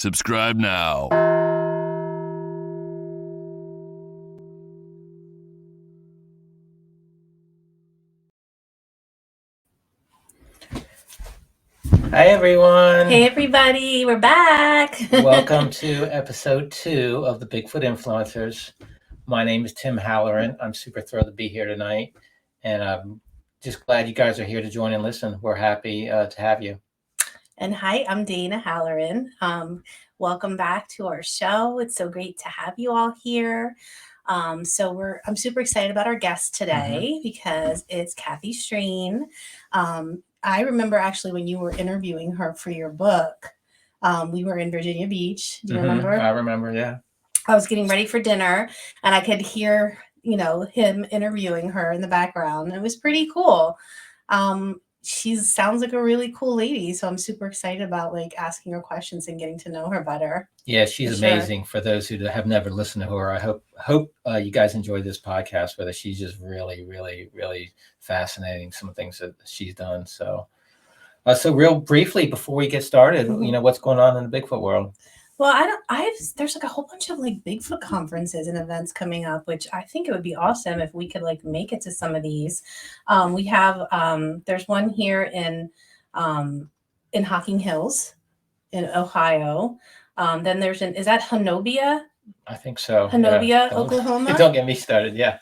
Subscribe now. Hi, everyone. Hey, everybody. We're back. Welcome to episode 2 of the Bigfoot Influencers. My name is Tim Halloran. I'm super thrilled to be here tonight. And I'm just glad you guys are here to join and listen. We're happy to have you. And hi, I'm Dana Halloran. Welcome back to our show. It's so great to have you all here. I'm super excited about our guest today because it's Kathy Strain. I remember actually when you were interviewing her for your book, we were in Virginia Beach. Do you remember? I remember, yeah. I was getting ready for dinner and I could hear, him interviewing her in the background. It was pretty cool. She sounds like a really cool lady. So I'm super excited about asking her questions and getting to know her better. Yeah, she's amazing. For those who have never listened to her, I hope you guys enjoy this podcast with her. She's just really, really, really fascinating, some of the things that she's done. So real briefly, before we get started, what's going on in the Bigfoot world? Well, there's a whole bunch of Bigfoot conferences and events coming up, which I think it would be awesome if we could make it to some of these. We have, there's one here in Hocking Hills in Ohio. Then there's is that Honobia? I think so. Honobia, Oklahoma. Don't get me started. Yeah.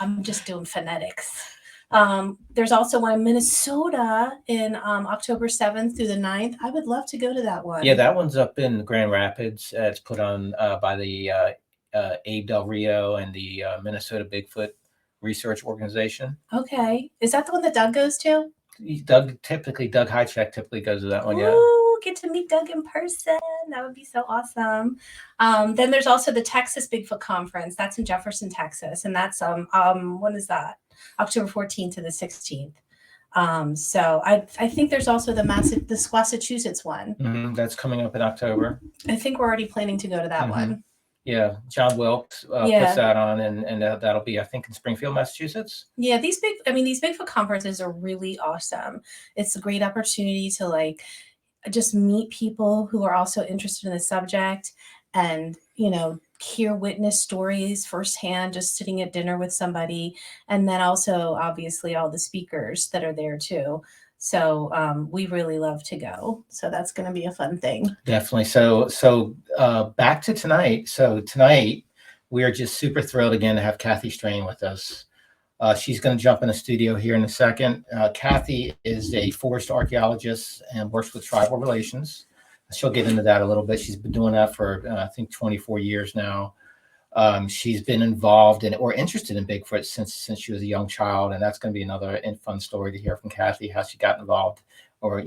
I'm just doing phonetics. There's also one in Minnesota in October 7th through the 9th. I would love to go to that one. Yeah, that one's up in Grand Rapids. It's put on by the Abe Del Rio and the Minnesota Bigfoot Research Organization. Okay. Is that the one that Doug goes to? Doug Highcheck typically goes to that one. Yeah. Ooh, get to meet Doug in person. That would be so awesome. Then there's also the Texas Bigfoot Conference. That's in Jefferson, Texas. And that's, when is that? October 14th to the 16th. So I think there's also the Squassachusets one. That's coming up in October. I think we're already planning to go to that one. Yeah, John Wilkes puts that on, and that'll be, I think, in Springfield, Massachusetts. Yeah, these Bigfoot conferences are really awesome. It's a great opportunity to just meet people who are also interested in the subject and, hear witness stories firsthand, just sitting at dinner with somebody. And then also, obviously, all the speakers that are there too. So we really love to go. So that's going to be a fun thing. Definitely. So back to tonight. So tonight, we are just super thrilled again to have Kathy Strain with us. She's going to jump in the studio here in a second. Kathy is a forest archaeologist and works with tribal relations. She'll get into that a little bit. She's been doing that for, I think, 24 years now. She's been involved in or interested in Bigfoot since she was a young child. And that's going to be another fun story to hear from Kathy, how she got involved or,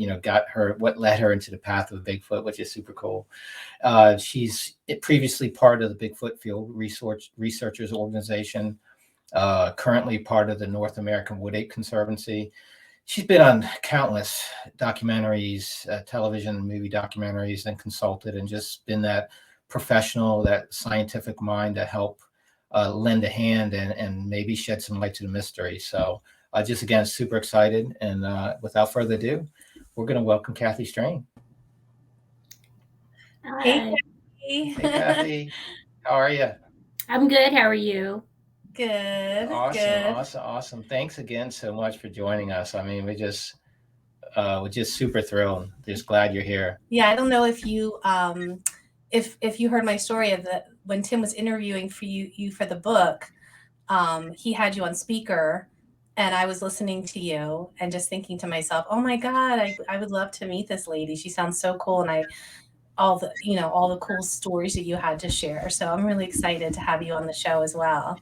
what led her into the path of Bigfoot, which is super cool. She's previously part of the Bigfoot Field Researchers Organization, currently part of the North American Wood Ape Conservancy. She's been on countless documentaries, television and movie documentaries, and consulted and just been that professional, that scientific mind to help lend a hand and maybe shed some light to the mystery. So just again, super excited. And without further ado, we're going to welcome Kathy Strain. Hey, Kathy. Hey, Kathy. How are you? I'm good. How are you? Good. Awesome. Thanks again so much for joining us. I mean, we're just super thrilled. Just glad you're here. Yeah, I don't know if you if you heard my story of when Tim was interviewing for you for the book, he had you on speaker and I was listening to you and just thinking to myself, oh my God, I would love to meet this lady. She sounds so cool. And all the cool stories that you had to share. So I'm really excited to have you on the show as well.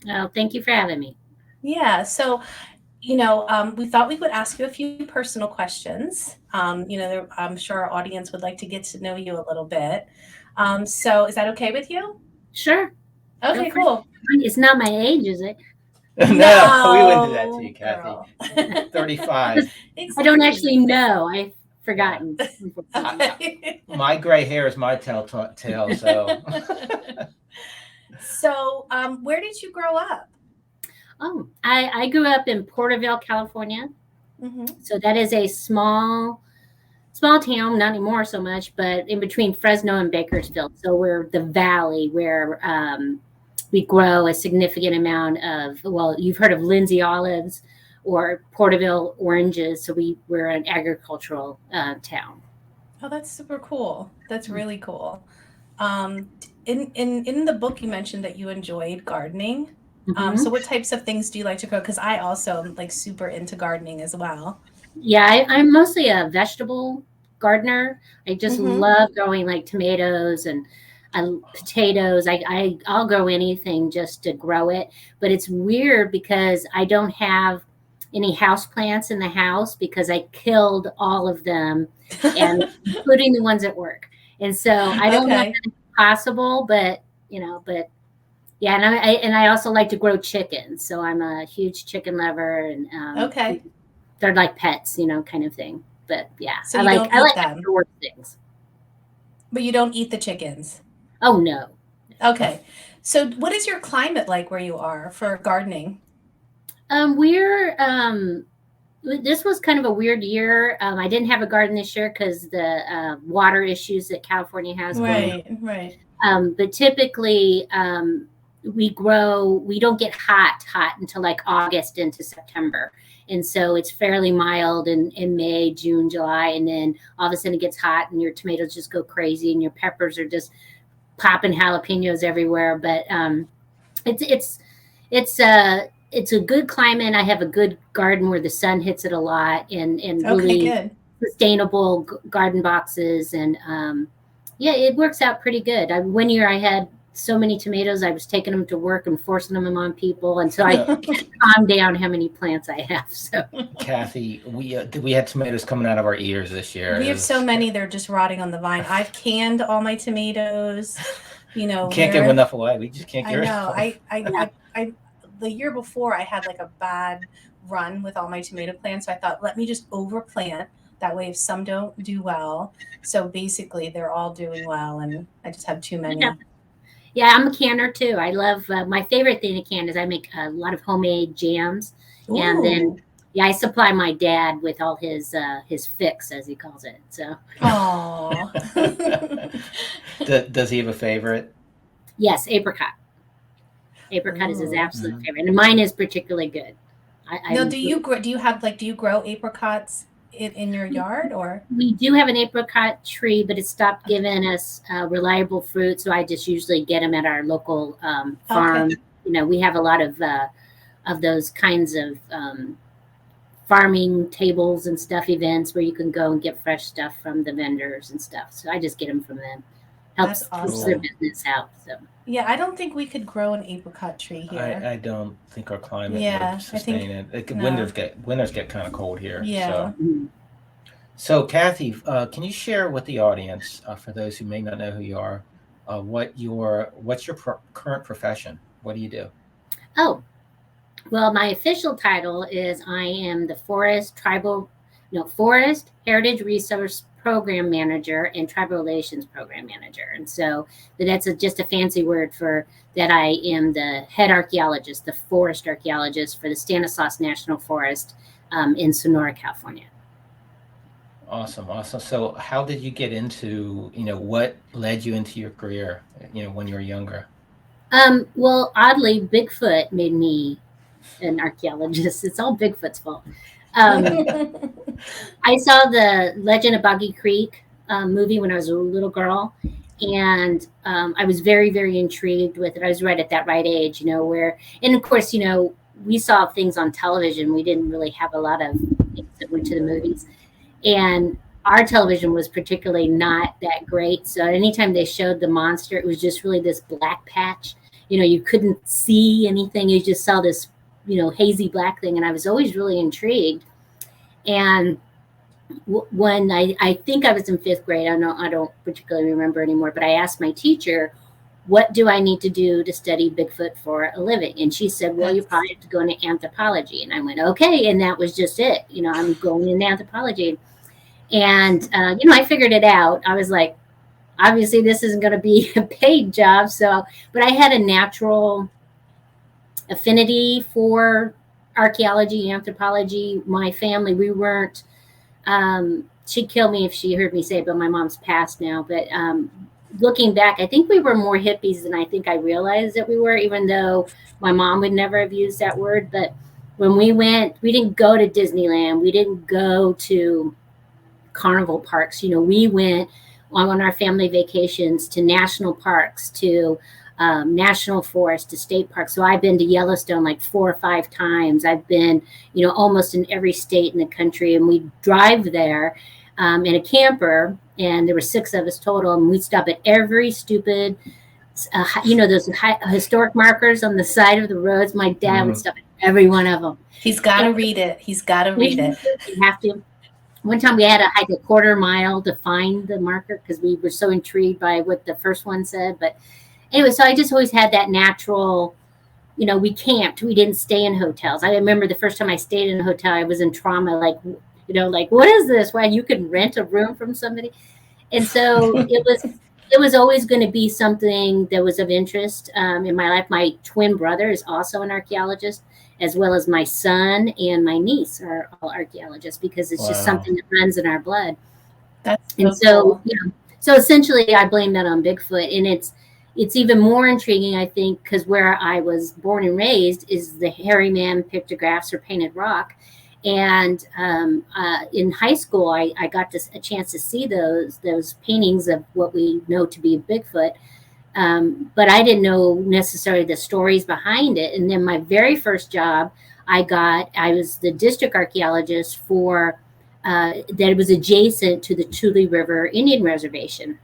Oh, thank you for having me. Yeah. So, we thought we would ask you a few personal questions. I'm sure our audience would like to get to know you a little bit. So is that okay with you? Sure. Okay, cool. It's not my age, is it? No, we wouldn't do that to you, Kathy. 35. I don't actually know. I've forgotten. My gray hair is my telltale, so. So, where did you grow up? Oh, I grew up in Porterville, California. Mm-hmm. So that is a small small town, not anymore so much, but in between Fresno and Bakersfield. So we're the valley where we grow a significant amount of, well, you've heard of Lindsay olives or Porterville oranges. So we're an agricultural town. Oh, that's super cool. That's really cool. In the book, you mentioned that you enjoyed gardening. So what types of things do you like to grow? Because I also am like super into gardening as well. Yeah, I'm mostly a vegetable gardener. I just Mhm. love growing like tomatoes and potatoes. I'll grow anything just to grow it. But it's weird because I don't have any house plants in the house because I killed all of them, and including the ones at work. And so I don't know if Okay. it's possible, but but yeah, and I also like to grow chickens. So I'm a huge chicken lover, and Okay. they're like pets, kind of thing. But yeah, So I you like don't eat them, outdoor things. but you don't eat the chickens. Oh no. Okay. So what is your climate like where you are for gardening? We're this was kind of a weird year. I didn't have a garden this year because the water issues that California has going Right, right. on. But typically, we don't get hot until like August into September. And so it's fairly mild in May, June, July. And then all of a sudden it gets hot and your tomatoes just go crazy and your peppers are just popping jalapenos everywhere. But it's it's a good climate. I have a good garden where the sun hits it a lot, and Okay, really good. sustainable garden boxes. And yeah, it works out pretty good. One year I had so many tomatoes, I was taking them to work and forcing them on people until I calmed down how many plants I have. So Kathy, we had tomatoes coming out of our ears this year. We It have so was- many, they're just rotting on the vine. I've canned all my tomatoes. we can't give enough away. We just can't I get rid know. of them. I the year before I had like a bad run with all my tomato plants. So I thought, let me just overplant. That way, if some don't do well, so basically they're all doing well, and I just have too many. yeah, I'm a canner too. I love my favorite thing to can is I make a lot of homemade jams, and then Ooh. yeah, I supply my dad with all his fix, as he calls it. So Aw. Does he have a favorite? yes, apricot. Apricot is his Ooh. absolute favorite, and mine is particularly good. Now, do you grow apricots in your yard or? We do have an apricot tree, but it stopped giving us reliable fruit, so I just usually get them at our local farm. Okay. We have a lot of those kinds of farming tables and stuff events where you can go and get fresh stuff from the vendors and stuff. So I just get them from them. Helps That's their awesome. business out. So Yeah, I don't think we could grow an apricot tree here. I don't think our climate Yeah, would I think sustain it. no. Winters get kind of cold here. Yeah. So Kathy, can you share with the audience, for those who may not know who you are, what's your current profession? What do you do? Oh, well, my official title is I am the Forest Heritage Resource Program Manager and Tribal Relations Program Manager. And so that's just a fancy word for that I am the head archaeologist, the forest archaeologist for the Stanislaus National Forest in Sonora, California. Awesome. So how did you get into, what led you into your career, when you were younger? Well, oddly, Bigfoot made me an archaeologist. It's all Bigfoot's fault. I saw the Legend of Boggy Creek movie when I was a little girl, and I was very, very intrigued with it. I was right at that right age, and of course, we saw things on television. We didn't really have a lot of things that went to the movies, and our television was particularly not that great. So anytime they showed the monster, it was just really this black patch. You couldn't see anything. You just saw this, hazy black thing. And I was always really intrigued. And when I think I was in fifth grade, I don't particularly remember anymore, but I asked my teacher, what do I need to do to study Bigfoot for a living? And she said, well, you probably have to go into anthropology. And I went, okay. And that was just it. I'm going into anthropology. And, I figured it out. I was like, obviously this isn't going to be a paid job. But I had a natural affinity for archaeology, anthropology. My family, we weren't she'd kill me if she heard me say it, but my mom's passed now. But looking back, I think we were more hippies than I think I realized that we were, even though my mom would never have used that word. But when we went, we didn't go to Disneyland. We didn't go to carnival parks. We went on our family vacations to national parks, to national forest, to state parks. So I've been to Yellowstone like 4 or 5 times. I've been, almost in every state in the country, and we drive there in a camper, and there were 6 of us total, and we'd stop at every stupid, those historic markers on the side of the roads. My dad would stop at every one of them. He's got to read it. He's got to read it. You have to. One time we had to hike a 1/4 mile to find the marker because we were so intrigued by what the first one said. But anyway, so I just always had that natural, we camped. We didn't stay in hotels. I remember the first time I stayed in a hotel, I was in trauma, like, what is this? Why you can rent a room from somebody? And so it was always going to be something that was of interest in my life. My twin brother is also an archaeologist, as well as my son and my niece are all archaeologists, because it's just something that runs in our blood. That's and so cool. So essentially I blame that on Bigfoot, and it's even more intriguing, I think, because where I was born and raised is the hairy man pictographs, or painted rock. And in high school, I got a chance to see those paintings of what we know to be Bigfoot. But I didn't know necessarily the stories behind it. And then my very first job I was the district archaeologist for that was adjacent to the Tule River Indian Reservation.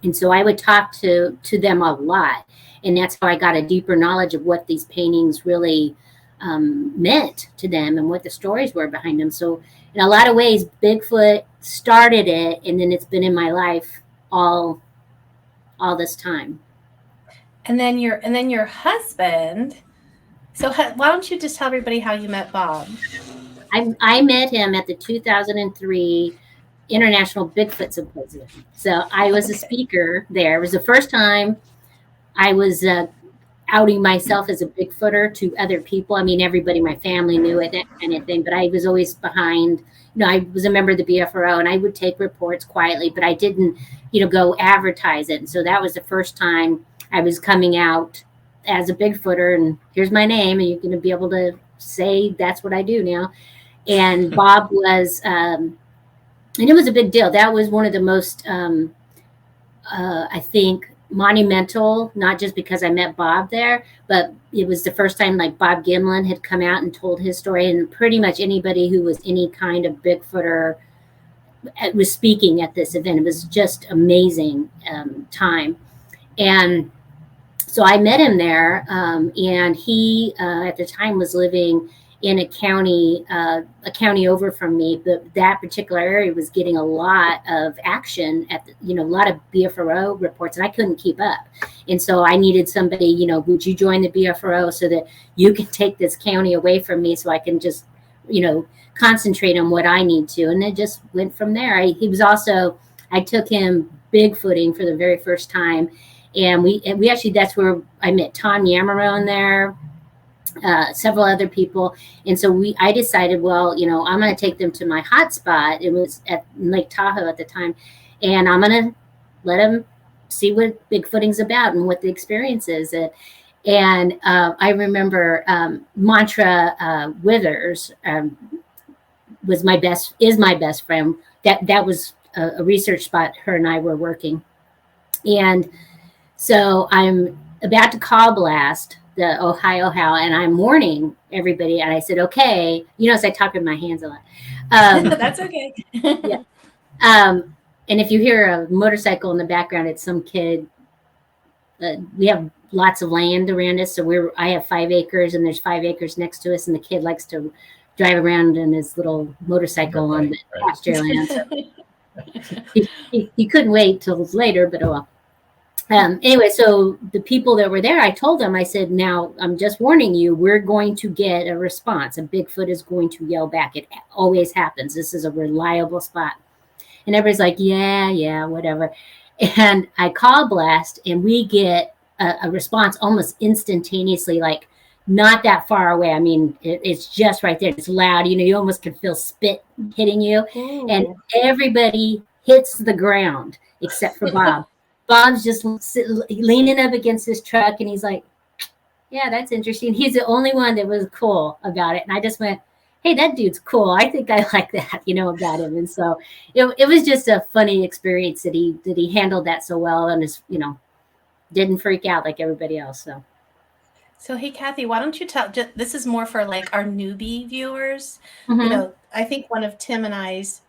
And so I would talk to them a lot. And that's how I got a deeper knowledge of what these paintings really meant to them and what the stories were behind them. So in a lot of ways, Bigfoot started it, and then it's been in my life all this time. And then your husband. So why don't you just tell everybody how you met Bob? I met him at the 2003 International Bigfoot Symposium. So I was a speaker there. It was the first time I was outing myself as a Bigfooter to other people. I mean, everybody in my family knew it, that kind of thing, but I was always behind. I was a member of the BFRO, and I would take reports quietly, but I didn't, go advertise it. And so that was the first time I was coming out as a Bigfooter, and here's my name, and you're going to be able to say that's what I do now. And Bob was, and it was a big deal. That was one of the most, I think, monumental, not just because I met Bob there, but it was the first time like Patterson-Gimlin had come out and told his story, and pretty much anybody who was any kind of Bigfooter was speaking at this event. It was just amazing time. And so I met him there, and he at the time was living in a county over from me, but that particular area was getting a lot of action at a lot of BFRO reports, and I couldn't keep up. And so I needed somebody, would you join the BFRO so that you can take this county away from me so I can just, concentrate on what I need to. And it just went from there. I took him Bigfooting for the very first time. And we actually, that's where I met Tom Yamarone there, several other people. And so I decided, well, I'm going to take them to my hot spot. It was at Lake Tahoe at the time. And I'm going to let them see what Bigfooting's about and what the experience is. And I remember Mantra Withers is my best friend. That was a research spot her and I were working. And so I'm about to call blast the Ohio How, and I'm warning everybody. And I said, okay, as I talk with my hands a lot. That's okay. Yeah. And if you hear a motorcycle in the background, it's some kid. We have lots of land around us. So I have 5 acres, and there's 5 acres next to us. And the kid likes to drive around in his little motorcycle on the pasture land. So he couldn't wait till later, but oh well. Anyway, so the people that were there, I told them, I said, now I'm just warning you, we're going to get a response. A Bigfoot is going to yell back. It always happens. This is a reliable spot. And everybody's like, yeah, whatever. And I call blast, and we get a response almost instantaneously, like not that far away. I mean, it's just right there. It's loud. You know, you almost can feel spit hitting you. And Ooh. everybody hits the ground except for Bob. Bob's just leaning up against this truck, and he's like, yeah, that's interesting. He's the only one that was cool about it. And I just went, hey, that dude's cool. I think I like that, you know, about him. And so it was just a funny experience that he handled that so well, and is, you know, didn't freak out like everybody else. So, hey, Kathy, why don't you this is more for like our newbie viewers. Mhm. You know, I think one of Tim and I's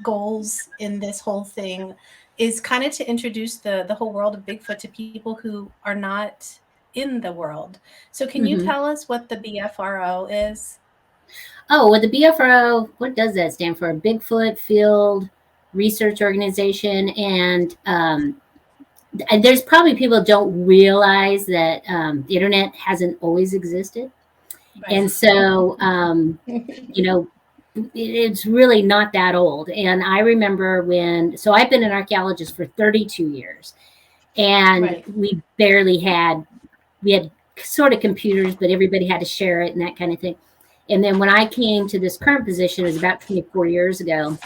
goals in this whole thing is kind of to introduce the whole world of Bigfoot to people who are not in the world. So can you tell us what the BFRO is? Oh, well, the BFRO, what does that stand for? Bigfoot Field Research Organization. And there's probably people don't realize that the internet hasn't always existed. Right. And so, you know, it's really not that old. And I remember so I've been an archaeologist for 32 years, and Right. we had sort of computers, but everybody had to share it and that kind of thing. And then when I came to this current position, it was about 24 years ago,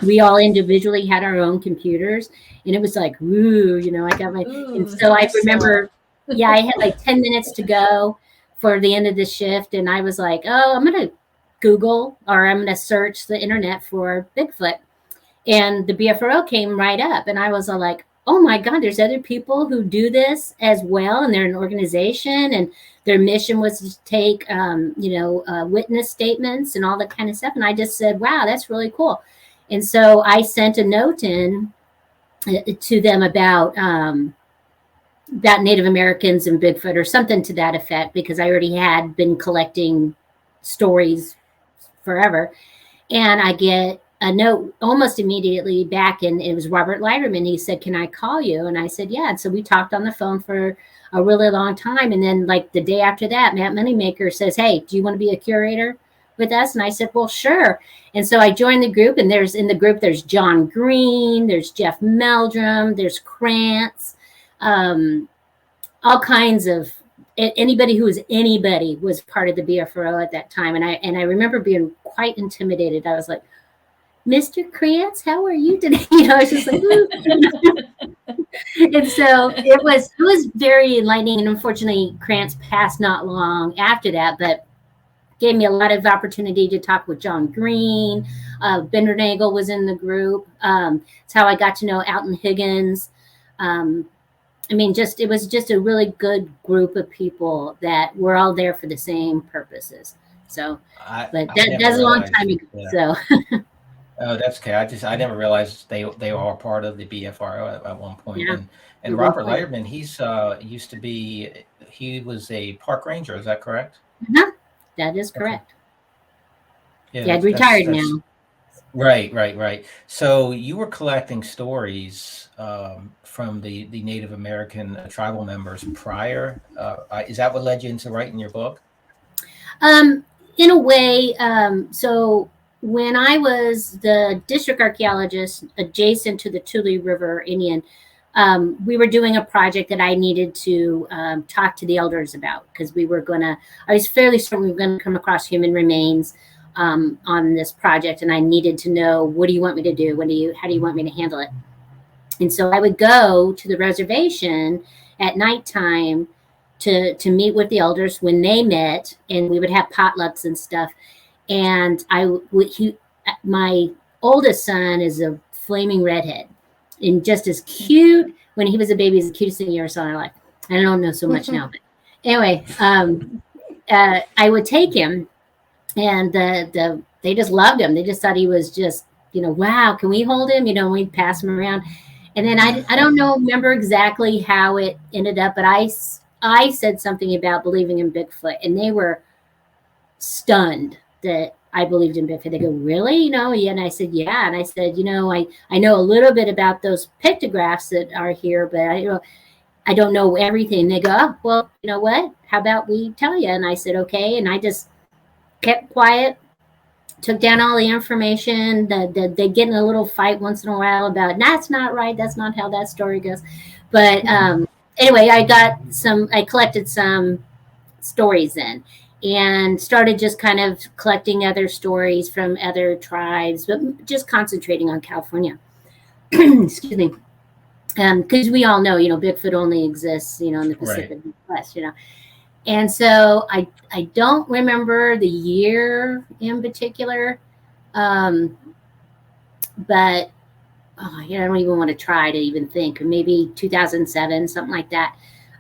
we all individually had our own computers, and it was like, ooh, you know, I got my, and so I remember, yeah, I had like 10 minutes to go for the end of the shift. And I was like, oh, I'm going to Google, or I'm going to search the internet for Bigfoot. And the BFRO came right up, and I was all like, oh my God, there's other people who do this as well. And they're an organization, and their mission was to take, witness statements and all that kind of stuff. And I just said, wow, that's really cool. And so I sent a note in to them about Native Americans and Bigfoot, or something to that effect, because I already had been collecting stories forever. And I get a note almost immediately back, and it was Robert Leiterman. He said, can I call you? And I said, yeah. And so we talked on the phone for a really long time. And then like the day after that, Matt Moneymaker says, hey, do you want to be a curator with us? And I said, well, sure. And so I joined the group, and there's John Green, there's Jeff Meldrum, there's Krantz, all kinds of, anybody who was anybody was part of the BFRO at that time. And I remember being quite intimidated. I was like, Mr. Krantz, how are you today? You know, I was just like, and so it was very enlightening. And unfortunately, Krantz passed not long after that, but gave me a lot of opportunity to talk with John Green. Bindernagel was in the group. It's how I got to know Alton Higgins. I mean, it was just a really good group of people that were all there for the same purposes. So, but that's a long time ago. Yeah. So. Oh, that's okay. I never realized they were all part of the BFRO at one point. Yeah. And Robert Leiterman, he was a park ranger. Is that correct? Uh-huh. That is correct. Okay. Yeah, retired now. Right. So you were collecting stories from the Native American tribal members prior. Is that what led you into writing your book? In a way. So when I was the district archaeologist adjacent to the Tule River Indian, we were doing a project that I needed to talk to the elders about, because I was fairly certain we were going to come across human remains on this project, and I needed to know, what do you want me to do? How do you want me to handle it? And so I would go to the reservation at nighttime to meet with the elders when they met, and we would have potlucks and stuff. And my oldest son is a flaming redhead, and just as cute. When he was a baby, he's the cutest thing you ever saw in our life. I don't know so much now, but anyway, I would take him, and they just loved him. They just thought he was just, wow, can we hold him? We'd pass him around. And then I don't remember exactly how it ended up, but I said something about believing in Bigfoot, and they were stunned that I believed in Bigfoot. They go, really? Yeah. And I said, yeah. And I said, I know a little bit about those pictographs that are here, but I don't know everything. They go, oh, well, you know what? How about we tell you? And I said, okay. And I just kept quiet, took down all the information. They get in a little fight once in a while about, that's not right. That's not how that story goes. But anyway, I collected some stories in, and started just kind of collecting other stories from other tribes, but just concentrating on California. Excuse me. Because we all know, Bigfoot only exists, in the Pacific Northwest, And so I don't remember the year in particular, but I don't even want to try to even think. Maybe 2007, something like that.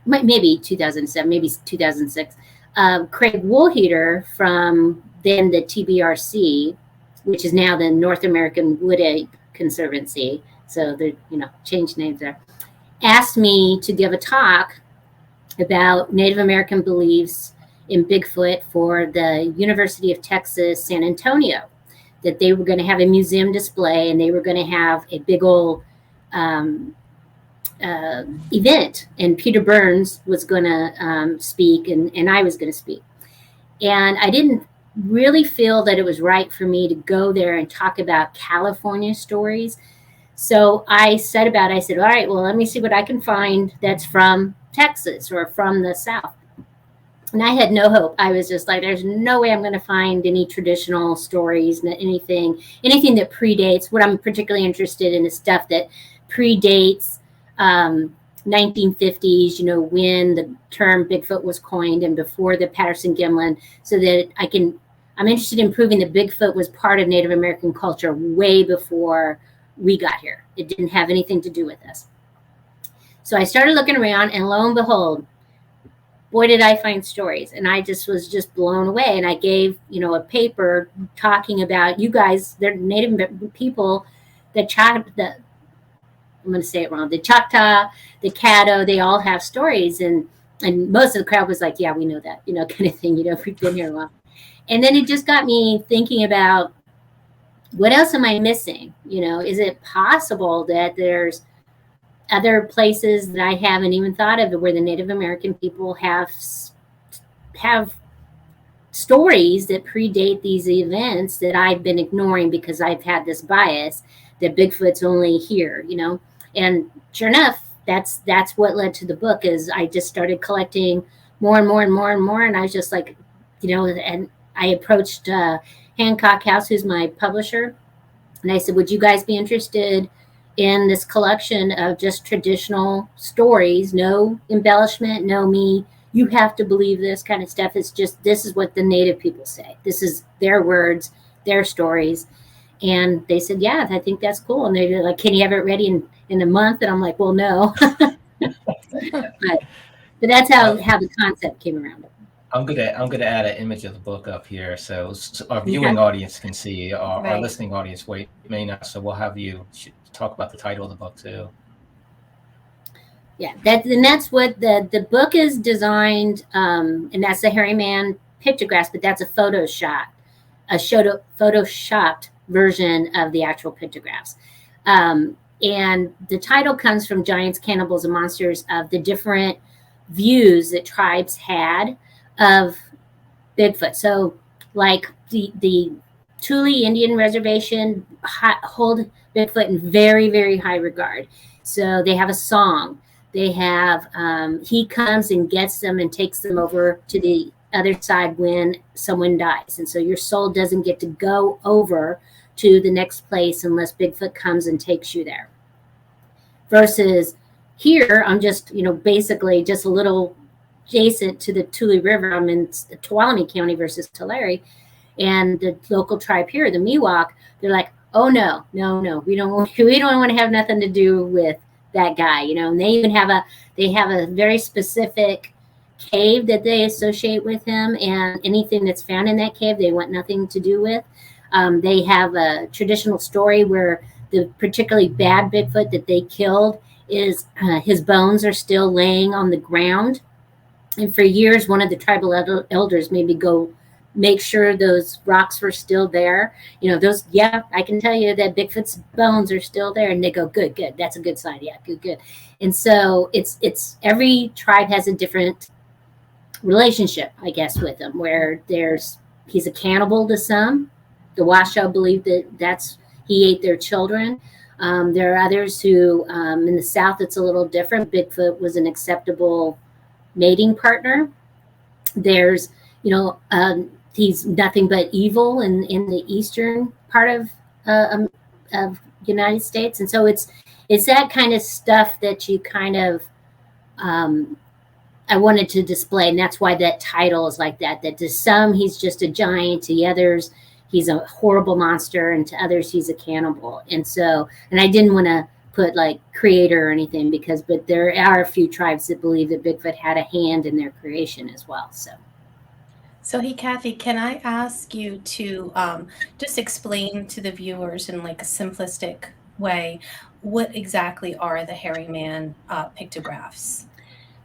Maybe 2007, maybe 2006. Craig Woolheater from then the TBRC, which is now the North American Wood Egg Conservancy, so they changed names there, asked me to give a talk about Native American beliefs in Bigfoot for the University of Texas, San Antonio, that they were going to have a museum display and they were going to have a big old event. And Peter Burns was going to speak and I was going to speak. And I didn't really feel that it was right for me to go there and talk about California stories. So I said, all right, well, let me see what I can find that's from Texas or from the South. And I had no hope. I was just like, there's no way I'm going to find any traditional stories, anything that predates. What I'm particularly interested in is stuff that predates 1950s, when the term Bigfoot was coined and before the Patterson-Gimlin, so that I'm interested in proving that Bigfoot was part of Native American culture way before we got here. It didn't have anything to do with us. So I started looking around, and lo and behold, boy, did I find stories. And I was just blown away. And I gave, a paper talking about, you guys, they're Native people, I'm going to say it wrong, the Choctaw, the Caddo, they all have stories. And most of the crowd was like, yeah, we know that, kind of thing, we've been here a while. And then it just got me thinking about, what else am I missing? Is it possible that there's other places that I haven't even thought of where the Native American people have stories that predate these events that I've been ignoring because I've had this bias that Bigfoot's only here, And sure enough, that's what led to the book. Is I just started collecting more and more and more and more, and I was just like, and I approached Hancock House, who's my publisher, and I said, would you guys be interested in this collection of just traditional stories, no embellishment, no me, you have to believe this kind of stuff. It's just, this is what the Native people say. This is their words, their stories. And they said, yeah, I think that's cool. And they're like, can you have it ready in a month? And I'm like, well, no. but that's how the concept came around. I'm gonna add an image of the book up here, so our viewing audience can see. Our listening audience may not. So we'll have you talk about the title of the book too. Yeah, that's what the book is designed, and that's the Hairy Man pictographs, but that's a photoshopped version of the actual pictographs. And the title comes from Giants, Cannibals, and Monsters, of the different views that tribes had of Bigfoot. So like the Thule Indian Reservation hold Bigfoot in very, very high regard. So they have a song. They have, he comes and gets them and takes them over to the other side when someone dies. And so your soul doesn't get to go over to the next place unless Bigfoot comes and takes you there. Versus here, I'm just, basically just a little adjacent to the Tule River. I'm in Tuolumne County versus Tulare, and the local tribe here, the Miwok, they're like, oh no, we don't want to have nothing to do with that guy, And they even have a very specific cave that they associate with him, and anything that's found in that cave, they want nothing to do with. They have a traditional story where the particularly bad Bigfoot that they killed is his bones are still laying on the ground. And for years, one of the tribal elders made me go make sure those rocks were still there. I can tell you that Bigfoot's bones are still there. And they go, good. That's a good sign. Yeah, good. And so it's every tribe has a different relationship, I guess, with him, where he's a cannibal to some. The Washoe believe that he ate their children. There are others who, in the South, it's a little different. Bigfoot was an acceptable mating partner. There's, he's nothing but evil in the eastern part of United States, and so it's that kind of stuff that you kind of I wanted to display, and that's why that title is like that. That to some he's just a giant, to the others he's a horrible monster, and to others he's a cannibal. And I didn't want to put like creator or anything but there are a few tribes that believe that Bigfoot had a hand in their creation as well. So, hey, Kathy, can I ask you to just explain to the viewers in like a simplistic way what exactly are the hairy man pictographs?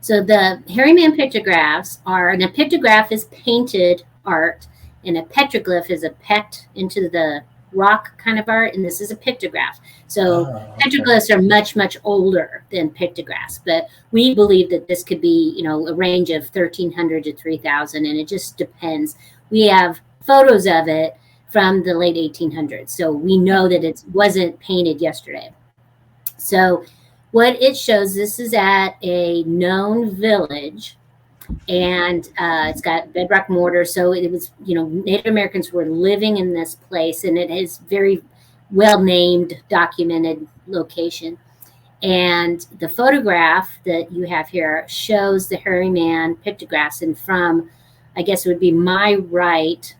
So the hairy man pictographs and a pictograph is painted art, and a petroglyph is a pet into the rock kind of art, and this is a pictograph. So petroglyphs are much, much older than pictographs, but we believe that this could be, a range of 1,300 to 3,000, and it just depends. We have photos of it from the late 1800s, so we know that it wasn't painted yesterday. So what it shows, this is at a known village, and it's got bedrock mortar. So it was, Native Americans were living in this place, and it is very well named, documented location. And the photograph that you have here shows the hairy man pictographs, and from, I guess it would be my right.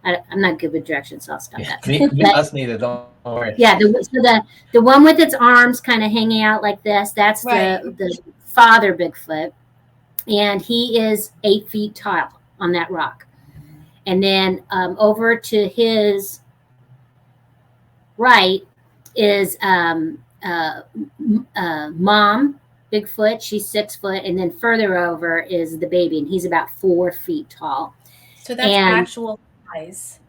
I'm not good with directions, so I'll stop that. Us neither, don't worry. Yeah, the one with its arms kind of hanging out like this, that's Right. the father Bigfoot, and he is 8 feet tall on that rock. And then over to his right is mom Bigfoot. She's 6 foot, and then further over is the baby, and he's about 4 feet tall. So that's actual size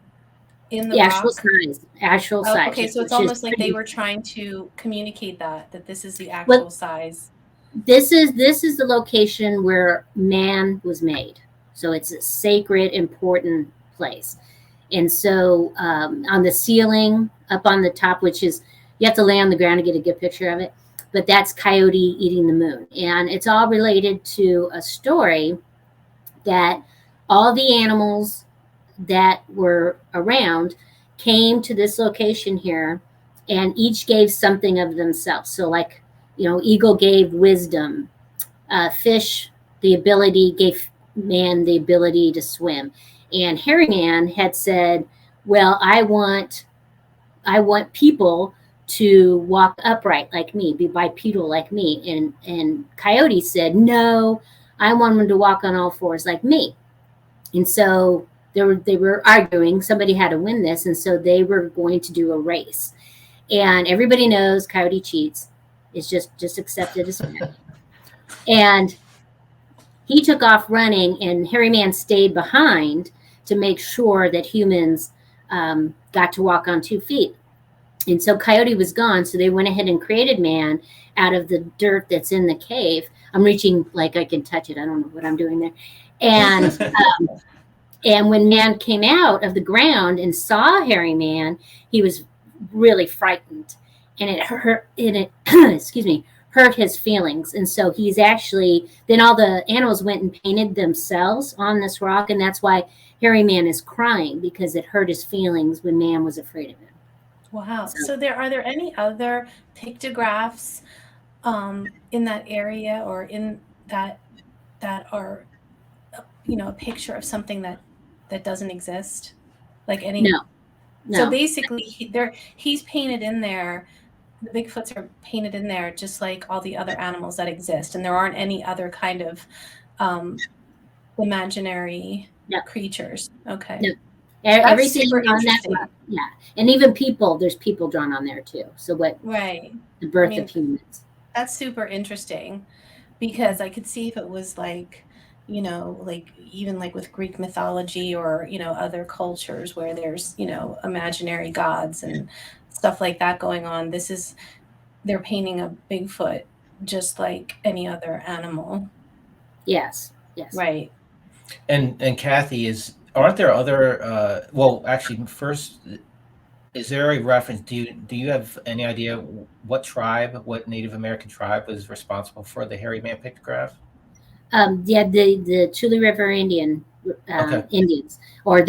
in the actual rock? Actual size. Okay, so it's almost like they were trying to communicate that this is the actual size. This is the location where man was made. So it's a sacred, important place. And so on the ceiling, up on the top, which is, you have to lay on the ground to get a good picture of it, but that's Coyote eating the moon. And it's all related to a story that all the animals that were around came to this location here, and each gave something of themselves. So like, eagle gave wisdom, fish gave man the ability to swim, and hairy man had said, well, I want people to walk upright like me, be bipedal like me. And Coyote said, no, I want them to walk on all fours like me. And so they were arguing. Somebody had to win this, and so they were going to do a race. And everybody knows Coyote cheats. It's just accepted as fact. And he took off running, and hairy man stayed behind to make sure that humans got to walk on 2 feet. And so Coyote was gone, so they went ahead and created man out of the dirt that's in the cave. I'm reaching like I can touch it. I don't know what I'm doing there. And and when man came out of the ground and saw hairy man, he was really frightened, and it hurt. Excuse me, hurt his feelings. And so he's actually, then all the animals went and painted themselves on this rock, and that's why hairy man is crying, because it hurt his feelings when man was afraid of him. Wow. So are there any other pictographs in that area, or in that are, a picture of something that doesn't exist? Like any? No. So basically he's painted in there. The Bigfoots are painted in there just like all the other animals that exist, and there aren't any other kind of imaginary creatures. Okay. No. Everything on that rock. Yeah. And even people, there's people drawn on there too. So right. The birth of humans. That's super interesting, because I could see if it was like, like even like with Greek mythology or, other cultures where there's, imaginary gods and stuff like that going on. They're painting a Bigfoot just like any other animal. Yes. Right. And Kathy, aren't there other, well, actually, first, is there a reference? Do you have any idea what Native American tribe was responsible for the hairy man pictograph? Yeah, the Tule River Okay. Indians, or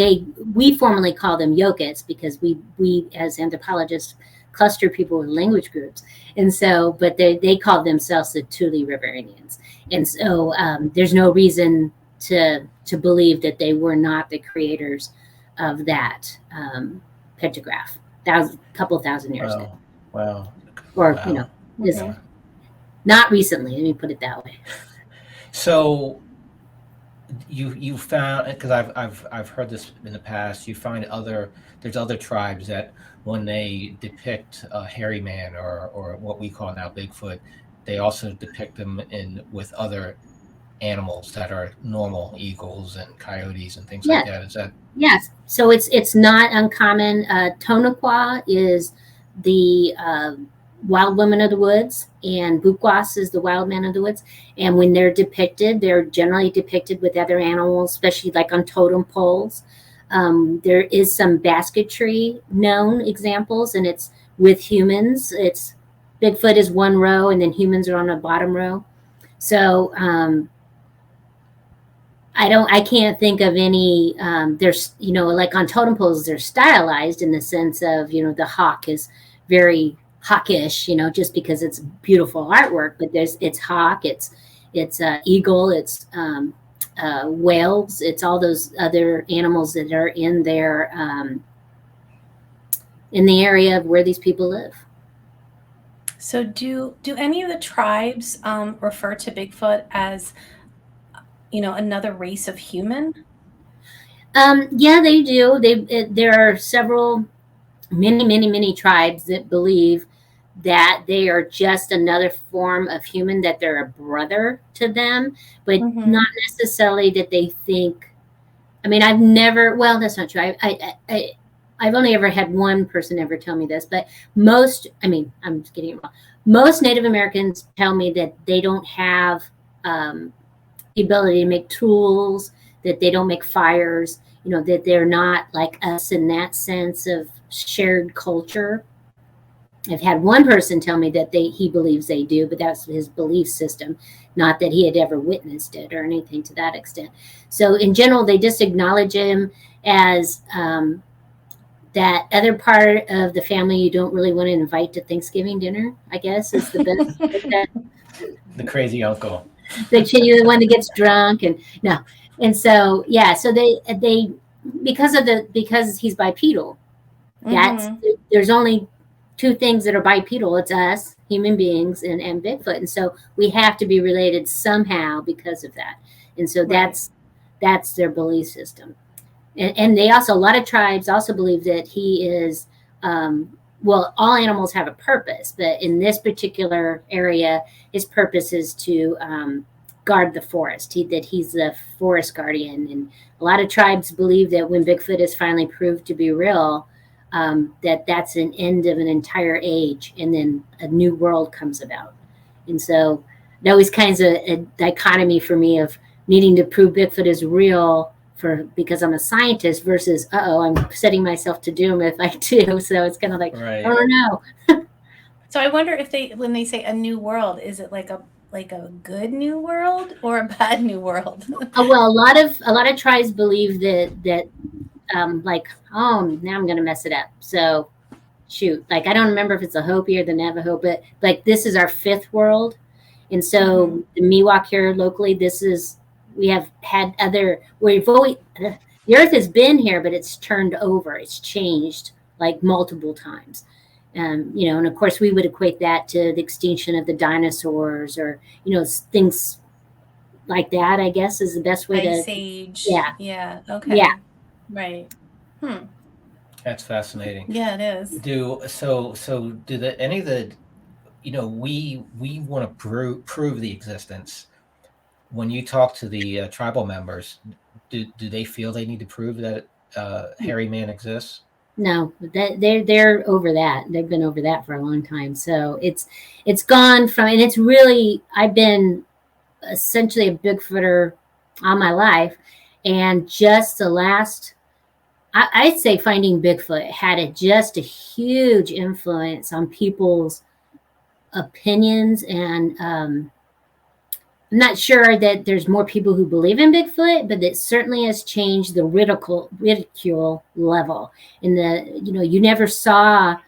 we formerly call them Yokuts because we as anthropologists cluster people with language groups, and so but they call themselves the Tule River Indians, and so there's no reason to believe that they were not the creators of that pictograph. Couple thousand years ago, Wow. or Wow. is Mhm. not recently. Let me put it that way. So you found, because I've heard this in the past, you find there's other tribes that when they depict a hairy man or what we call now Bigfoot, they also depict them in with other animals that are normal, eagles and coyotes and things like Yeah. that. Is that Yes, so it's not uncommon. Tonopah is the wild woman of the woods, and Bukwas is the wild man of the woods. And when they're depicted, they're generally depicted with other animals, especially like on totem poles. There is some basketry known examples, and it's with humans. It's Bigfoot is one row, and then humans are on the bottom row. So I can't think of any, there's, like on totem poles, they're stylized in the sense of, the hawk is very hawkish, just because it's beautiful artwork, but it's hawk, it's eagle, it's whales, it's all those other animals that are in there, in the area of where these people live. So do any of the tribes refer to Bigfoot as another race of human? Yeah, they do. There are many tribes that believe that they are just another form of human, that they're a brother to them, but not necessarily that they think. I mean, I've never. Well, that's not true. I've only ever had one person ever tell me this, but most. I mean, I'm just getting it wrong. Most Native Americans tell me that they don't have the ability to make tools, that they don't make fires, that they're not like us in that sense of shared culture. I've had one person tell me that he believes they do, but that's his belief system, not that he had ever witnessed it or anything to that extent. So in general, they just acknowledge him as that other part of the family you don't really want to invite to Thanksgiving dinner, I guess, is the best. the crazy uncle? The one that gets drunk and no, and so yeah, so they because he's bipedal. That's there's only two things that are bipedal. It's us, human beings, and Bigfoot, and so we have to be related somehow because of that. And so that's their belief system. And they also, a lot of tribes also believe that he is, well, all animals have a purpose, but in this particular area, his purpose is to guard the forest. That he's the forest guardian. And a lot of tribes believe that when Bigfoot is finally proved to be real, that's an end of an entire age, and then a new world comes about. And so that always kind of a dichotomy for me of needing to prove Bigfoot is real because I'm a scientist versus, I'm setting myself to doom if I do. So it's kind of like, Right. I don't know. So I wonder if when they say a new world, is it like a good new world or a bad new world? Well, a lot of tribes believe that like, now I'm going to mess it up. So shoot, like, I don't remember if it's the Hopi or the Navajo, but like, this is our fifth world. And so the Miwok here locally, we have had the earth has been here, but it's turned over. It's changed like multiple times. And of course we would equate that to the extinction of the dinosaurs, or, things like that, I guess, is the best way Ice to. Age. Yeah. Yeah. Okay. Yeah. Right. That's fascinating. Yeah, it is. Do any of the, we want to prove the existence. When you talk to the tribal members, do they feel they need to prove that hairy man exists? No, that they're over that. They've been over that for a long time. So it's gone from, and it's really, I've been essentially a Bigfooter all my life, and just the last, I'd say finding Bigfoot had just a huge influence on people's opinions and I'm not sure that there's more people who believe in Bigfoot, but it certainly has changed the ridicule level. In the, you never saw,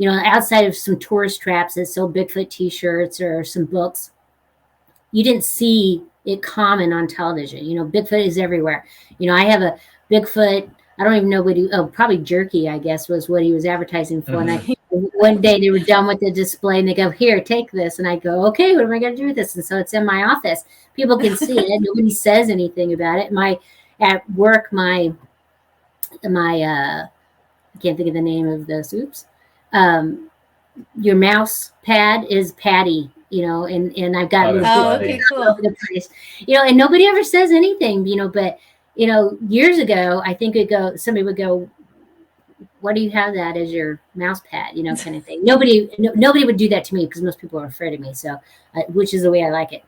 outside of some tourist traps that sell Bigfoot T-shirts or some books, you didn't see it common on television. Bigfoot is everywhere. I have a Bigfoot. I don't even know what probably jerky, I guess, was what he was advertising for. Mm-hmm. And one day they were done with the display and they go, here, take this. And I go, okay, what am I going to do with this? And so it's in my office. People can see it. Nobody says anything about it. At work, I can't think of the name of this. Oops. Your mouse pad is Patty, and I've got okay, cool. all over the place, and nobody ever says anything, but years ago, I think somebody would go, why do you have that as your mouse pad, kind of thing. Nobody would do that to me because most people are afraid of me. So, which is the way I like it.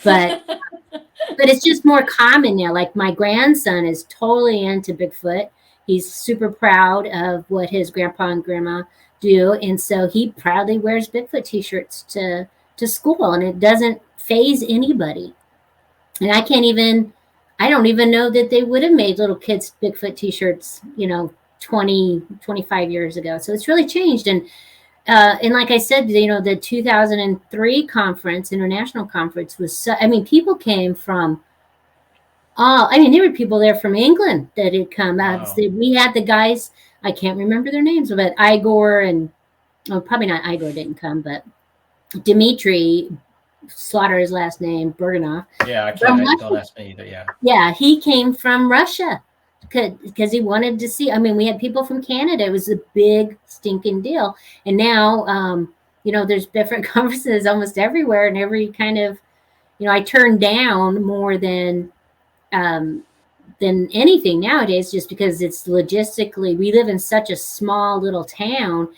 But, but it's just more common now. Like my grandson is totally into Bigfoot. He's super proud of what his grandpa and grandma do. And so he proudly wears Bigfoot T-shirts to school, and it doesn't faze anybody. And I don't even know that they would have made little kids Bigfoot T-shirts, 20, 25 years ago. So it's really changed. And like I said, the 2003 international conference was, people came from there were people there from England that had come out. Wow. We had the guys, I can't remember their names, but Igor and, probably not Igor didn't come, but Dmitry, slaughter his last name, Burganov. Yeah, I can't. Don't ask me either. Yeah. Yeah, he came from Russia because he wanted to see. We had people from Canada. It was a big stinking deal. And now, there's different conferences almost everywhere, and every kind of, I turn down more than anything nowadays, just because it's logistically, we live in such a small little town.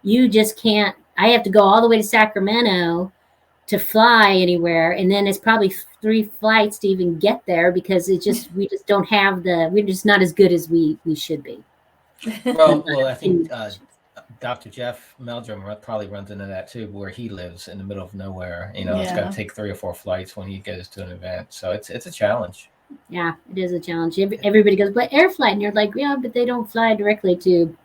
You just can't. I have to go all the way to Sacramento to fly anywhere, and then it's probably 3 flights to even get there because we just don't have we're just not as good as we should be. Well, I think Dr. Jeff Meldrum probably runs into that too, where he lives in the middle of nowhere. It's got to take 3 or 4 flights when he goes to an event, so it's a challenge. Yeah, it is a challenge. Everybody goes, but air flight, and you're like, yeah, but they don't fly directly to,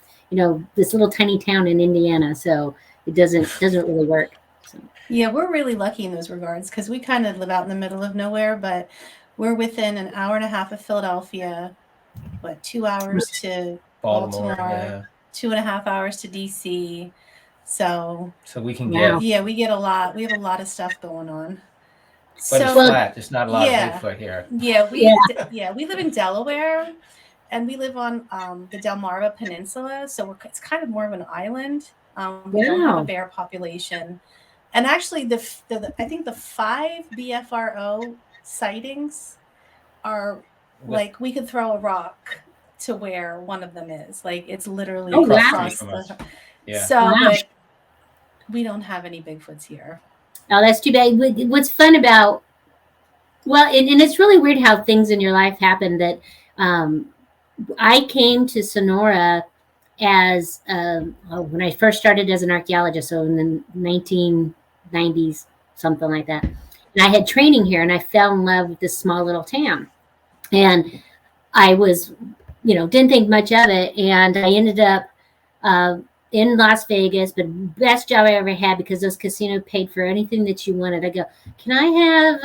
this little tiny town in Indiana, so it doesn't really work. So. Yeah, we're really lucky in those regards because we kind of live out in the middle of nowhere, but we're within an hour and a half of Philadelphia, 2 hours to Baltimore, 2.5 hours to DC. So we can get. Yeah, we get a lot. We have a lot of stuff going on. But it's flat. There's not a lot of Bigfoot here. Yeah, we live in Delaware, and we live on the Delmarva Peninsula, so it's kind of more of an island. We don't have a bear population, and actually, I think the 5 BFRO sightings are like we could throw a rock to where one of them is. Like it's literally across the. Yeah. So, but we don't have any Bigfoots here. Oh, that's too bad. What's fun about, and it's really weird how things in your life happen that I came to Sonora as, when I first started as an archaeologist, so in the 1990s, something like that. And I had training here, and I fell in love with this small little town. And I was, didn't think much of it. And I ended up in Las Vegas, but best job I ever had because those casinos paid for anything that you wanted. I go, can I have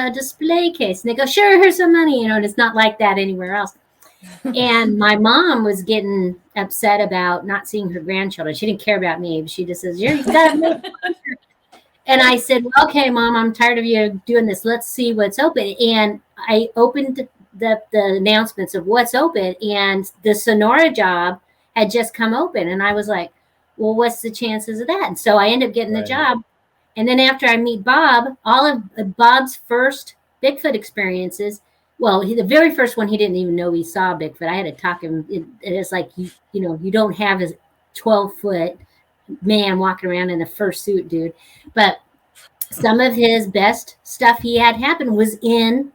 a display case? And they go, sure, here's some money, and it's not like that anywhere else. And my mom was getting upset about not seeing her grandchildren. She didn't care about me. She just says, you've got to. And I said, well, okay, Mom, I'm tired of you doing this. Let's see what's open. And I opened the announcements of what's open, and the Sonora job had just come open. And I was like, well, what's the chances of that? And so I ended up getting the job. And then after I meet Bob, all of Bob's first Bigfoot experiences, the very first one, he didn't even know he saw Bigfoot. I had to talk him. It's like, you don't have a 12-foot man walking around in a fursuit, dude. But some of his best stuff he had happen was in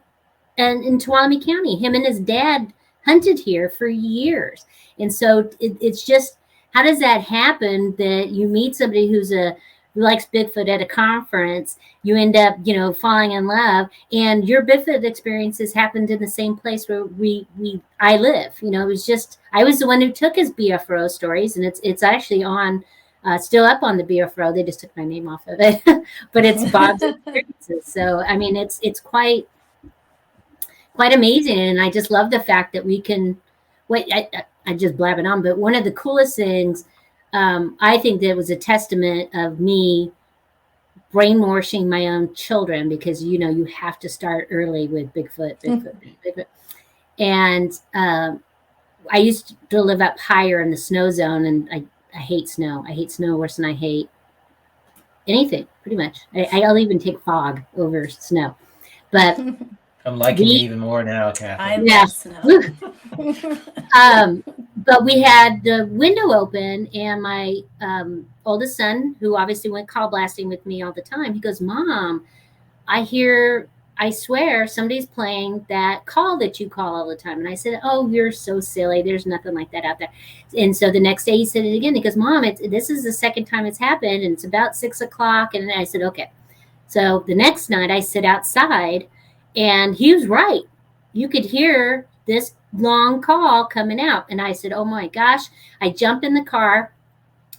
Tuolumne County. Him and his dad hunted here for years. And so it's just, how does that happen that you meet somebody who's a who likes Bigfoot at a conference, you end up, falling in love, and your Bigfoot experiences happened in the same place where I live. It was just, I was the one who took his BFRO stories, and it's actually on, still up on the BFRO. They just took my name off of it, but it's Bob's experiences. So, I mean, it's quite amazing. And I just love the fact that we can, I just blabbing on, but one of the coolest things, I think that was a testament of me brainwashing my own children, because, you have to start early with Bigfoot. And I used to live up higher in the snow zone, and I hate snow. I hate snow worse than I hate anything, pretty much. I'll even take fog over snow. But I'm liking you even more now, Kathy. I love snow. But we had the window open, and my oldest son, who obviously went call blasting with me all the time, he goes, "Mom, I swear somebody's playing that call that you call all the time." And I said, "Oh, you're so silly. There's nothing like that out there." And so the next day he said it again. He goes, "Mom, this is the second time it's happened, and it's about 6:00. And I said, "Okay." So the next night I sit outside, and he was right. You could hear this long call coming out. And I said, "Oh my gosh." I jump in the car,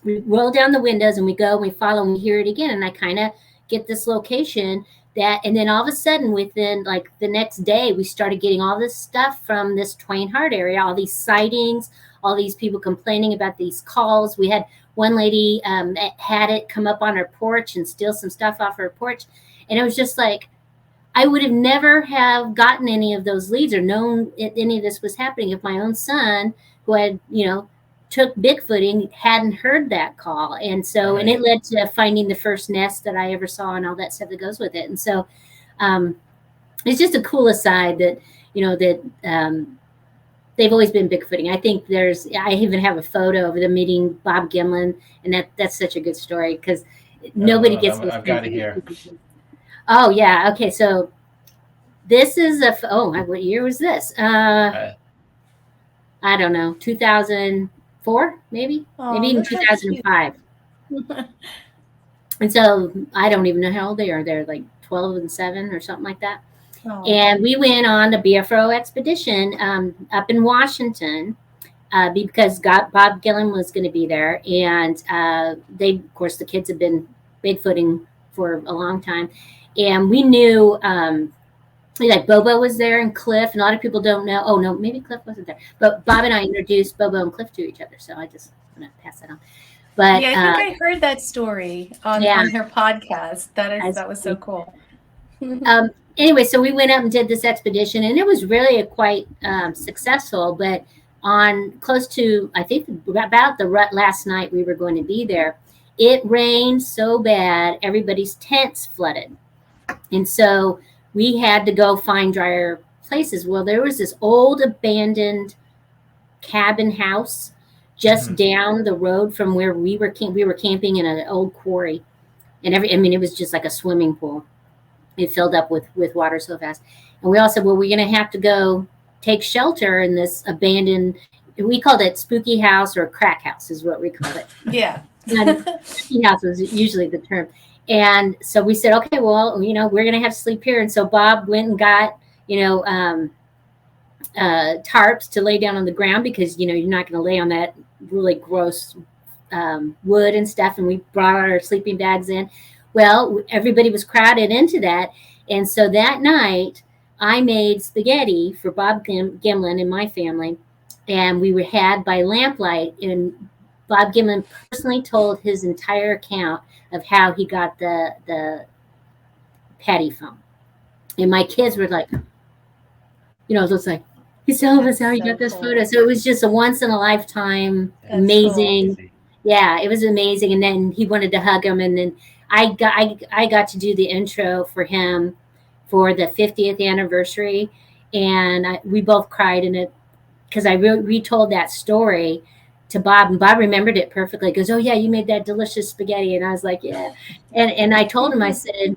we roll down the windows, and we go, and we follow, and we hear it again. And I kind of get this location and then all of a sudden, within like the next day, we started getting all this stuff from this Twain Harte area, all these sightings, all these people complaining about these calls. We had one lady that had it come up on her porch and steal some stuff off her porch. And it was just like, I would have never have gotten any of those leads or known any of this was happening if my own son, who had, took Bigfooting, hadn't heard that call. And so, Right. And it led to finding the first nest that I ever saw and all that stuff that goes with it. And so it's just a cool aside that, they've always been Bigfooting. I think I even have a photo of them meeting Bob Gimlin, and that's such a good story, because nobody gets this. I've got it here. Oh, yeah. Okay. So this is what year was this? I don't know, 2004, maybe even 2005. And so I don't even know how old they are. They're like 12 and 7 or something like that. Oh. And we went on a BFRO expedition up in Washington because Bob Gimlin was going to be there. And of course, the kids have been Bigfooting for a long time. And we knew, like Bobo was there and Cliff, and a lot of people don't know. Oh, no, maybe Cliff wasn't there. But Bob and I introduced Bobo and Cliff to each other. So I just want to pass that on. But yeah, I think I heard that story on her podcast. That was so cool. Anyway, so we went up and did this expedition, and it was really quite successful. But on close to, I think, about the last night we were going to be there, it rained so bad, everybody's tents flooded. And so we had to go find drier places. Well, there was this old abandoned cabin house just down the road from where we were camping in an old quarry. And it was just like a swimming pool. It filled up with water so fast. And we all said, well, we're going to have to go take shelter in this abandoned, we called it spooky house or crack house is what we called it. Yeah. Spooky house was usually the term. And so we said, okay, well, we're going to have to sleep here. And so Bob went and got, tarps to lay down on the ground because, you're not going to lay on that really gross wood and stuff. And we brought our sleeping bags in. Well, everybody was crowded into that. And so that night I made spaghetti for Bob Gimlin and my family. And we were had by lamplight. And Bob Gimlin personally told his entire account of how he got the patty phone. And my kids were like, it's like, he's telling us how he got this photo. So it was just a once in a lifetime, amazing. Cool. Yeah, it was amazing. And then he wanted to hug him. And then I got to do the intro for him for the 50th anniversary. And we both cried in it because I retold that story to Bob, and Bob remembered it perfectly. He goes, "Oh yeah, you made that delicious spaghetti." And I was like, "Yeah." And I told him, I said,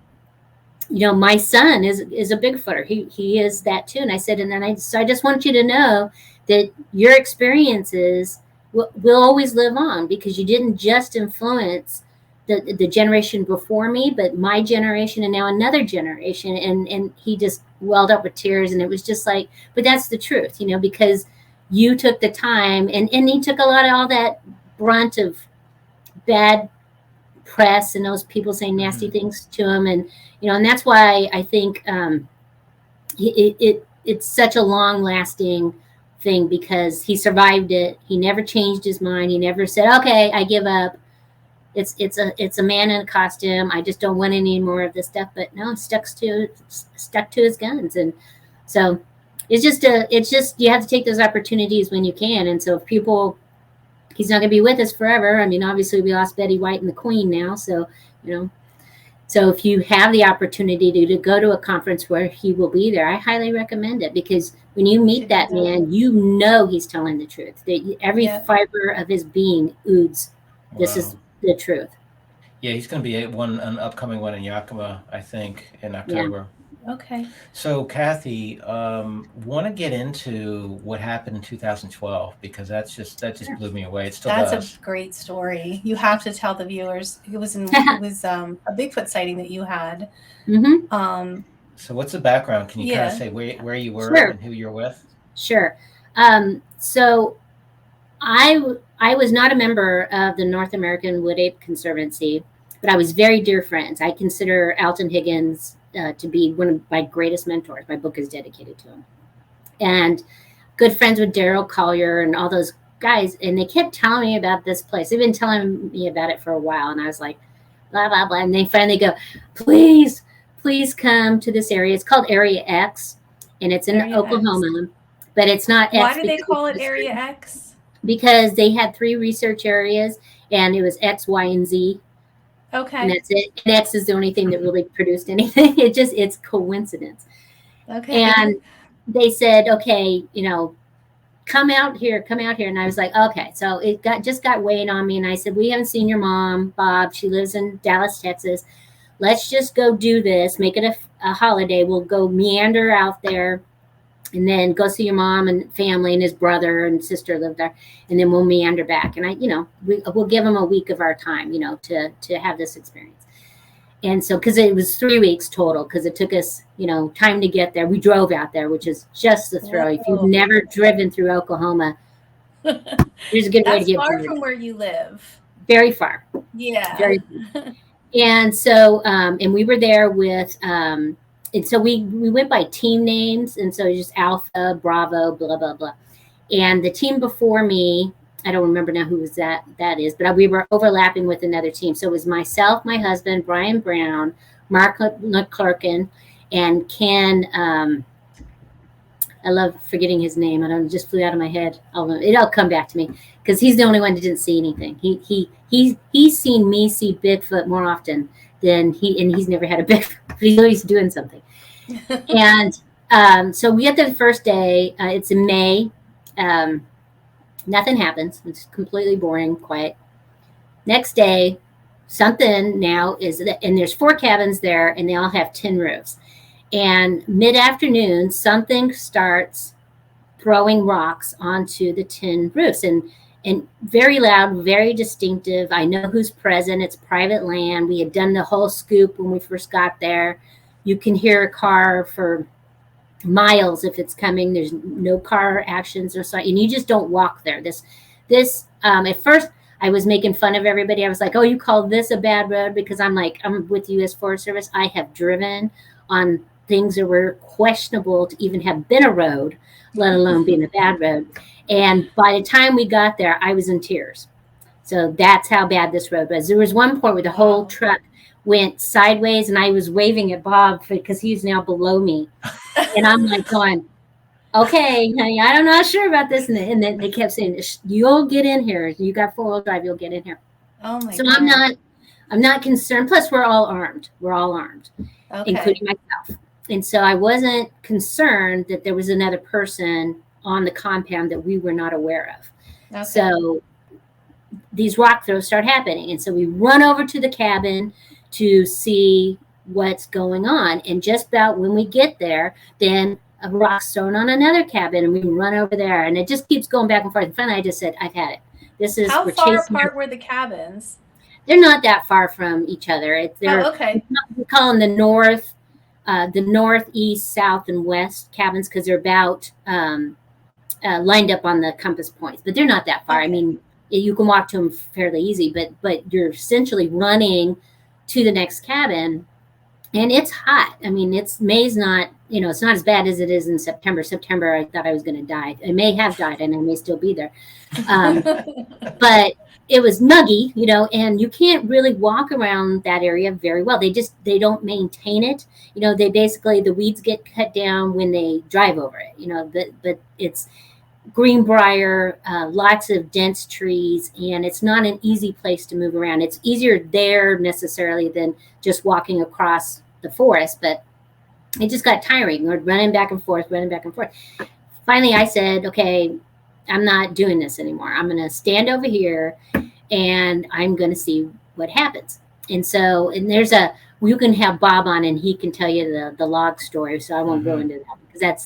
my son is a Bigfooter. He is that too. And I said, so I just want you to know that your experiences will always live on because you didn't just influence the generation before me, but my generation and now another generation. And he just welled up with tears. And it was just like, but that's the truth, you know, because you took the time, and he took a lot of all that brunt of bad press and those people saying nasty things to him. And, you know, and that's why I think it's such a long lasting thing, because he survived it. He never changed his mind. He never said, okay, I give up. It's a man in a costume. I just don't want any more of this stuff. But no, stuck to his guns. And so it's just you have to take those opportunities when you can. And so if people, he's not going to be with us forever. I mean, obviously we lost Betty White and the Queen now. So, you know, so if you have the opportunity to go to a conference where he will be there, I highly recommend it, because when you meet that man, you know he's telling the truth. Every fiber of his being oozes, this is the truth. Yeah, he's going to be an upcoming one in Yakima, I think, in October. Yeah. Okay. So, Kathy, want to get into what happened in 2012, because that just blew me away. It still does. That's a great story. You have to tell the viewers. It was a Bigfoot sighting that you had. Mm-hmm. So, what's the background? Can you kind of say where you were and who you're with? Sure. So, I was not a member of the North American Wood Ape Conservancy, but I was very dear friends. I consider Alton Higgins to be one of my greatest mentors. My book is dedicated to him. And good friends with Daryl Collier and all those guys. And they kept telling me about this place. They've been telling me about it for a while. And I was like, blah, blah, blah. And they finally go, please come to this area. It's called Area X. And it's in Oklahoma. But it's not X. Why do they call it Area X? Because they had 3 research areas, and it was X, Y, and Z. Okay. And that's it. And X is the only thing that really produced anything. It's coincidence. Okay. And they said, okay, you know, come out here. And I was like, okay. So it got weighing on me. And I said, we haven't seen your mom, Bob. She lives in Dallas, Texas. Let's just go do this. Make it a holiday. We'll go meander out there, and then go see your mom and family, and his brother and sister lived there. And then we'll meander back. And we'll give them a week of our time, you know, to have this experience. And so, cause it was 3 weeks total, cause it took us, you know, time to get there. We drove out there, which is just the thrill. If you've never driven through Oklahoma, here's a good way to get far from where you live. Very far. Yeah. Very far. And so, and we were there with, and so we went by team names. And so just Alpha, Bravo, blah, blah, blah. And the team before me, I don't remember now who was that is, but we were overlapping with another team. So it was myself, my husband, Brian Brown, Mark McClurkin, and Ken, I love forgetting his name. I don't, it just flew out of my head. It'll come back to me, because he's the only one that didn't see anything. He's seen me see Bigfoot more often than he's never had a Bigfoot, but he's always doing something. And so we get there the first day. It's in May. Nothing happens. It's completely boring, quiet. Next day, something now is, and there's 4 cabins there, and they all have tin roofs. And mid-afternoon, something starts throwing rocks onto the tin roofs, and very loud, very distinctive. I know who's present. It's private land. We had done the whole scoop when we first got there. You can hear a car for miles if it's coming. There's no car actions or something, and you just don't walk there. This at first I was making fun of everybody. I was like, oh, you call this a bad road? Because I'm with U.S. Forest Service. I have driven on things that were questionable to even have been a road, let alone being a bad road. And by the time we got there, I was in tears. So that's how bad this road was. There was one point where the whole truck went sideways, and I was waving at Bob because he's now below me. And I'm like going, okay, honey, I'm not sure about this. And then they kept saying, you'll get in here. You got 4-wheel drive, you'll get in here. Oh my so God. I'm not concerned. Plus we're all armed, including myself. And so I wasn't concerned that there was another person on the compound that we were not aware of. Okay. So these rock throws start happening. And so we run over to the cabin to see what's going on. And just about when we get there, then a rock's thrown on another cabin, and we run over there, and it just keeps going back and forth. And finally I just said, I've had it. How far apart were the cabins? They're not that far from each other. They're, okay. we call them the north, east, south, and west cabins because they're about lined up on the compass points, but they're not that far. Okay. I mean, you can walk to them fairly easy, but you're essentially running to the next cabin, and it's hot. I mean, May's not, it's not as bad as it is in September. September, I thought I was going to die. I may have died, and I may still be there. But it was nuggy, and you can't really walk around that area very well. They don't maintain it. They basically, the weeds get cut down when they drive over it, but it's greenbrier, lots of dense trees, and it's not an easy place to move around. It's easier there necessarily than just walking across the forest, but it just got tiring. We're running back and forth. Finally, I said, okay, I'm not doing this anymore. I'm going to stand over here and I'm going to see what happens. And you can have Bob on and he can tell you the log story. So I won't go into that because that's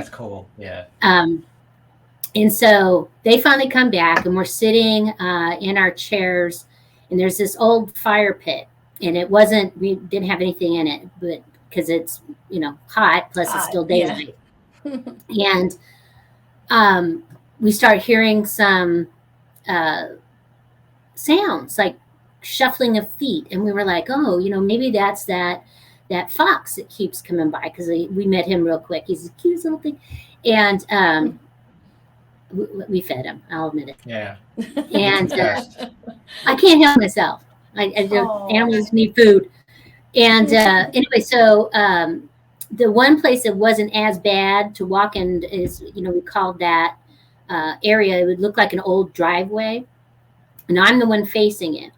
cool. Yeah. And so they finally come back and we're sitting in our chairs and there's this old fire pit and we didn't have anything in it, but because it's, hot, plus it's still daylight. Yeah. And we start hearing some sounds like shuffling of feet. And we were like, oh, maybe that's that fox that keeps coming by because we met him real quick. He's the cutest little thing. And we fed him, I'll admit it. Yeah. And I can't help myself. Animals need food. And anyway, so the one place that wasn't as bad to walk in is, we called that area, it would look like an old driveway. And I'm the one facing it.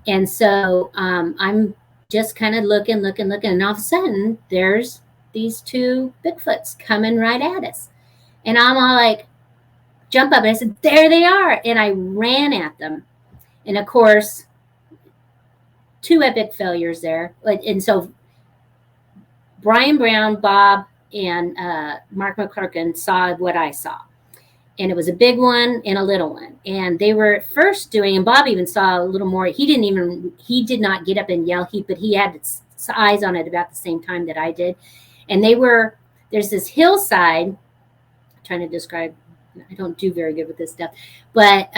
And so I'm just kind of looking. And all of a sudden, there's these two Bigfoots coming right at us. And I'm all like, jump up. And I said, there they are. And I ran at them. And of course, two epic failures there. And so Brian Brown, Bob, and Mark McClurkin saw what I saw. And it was a big one and a little one. And they were at first doing, and Bob even saw a little more. He did not get up and yell, but he had eyes on it about the same time that I did. And there's this hillside, I'm trying to describe, I don't do very good with this stuff, but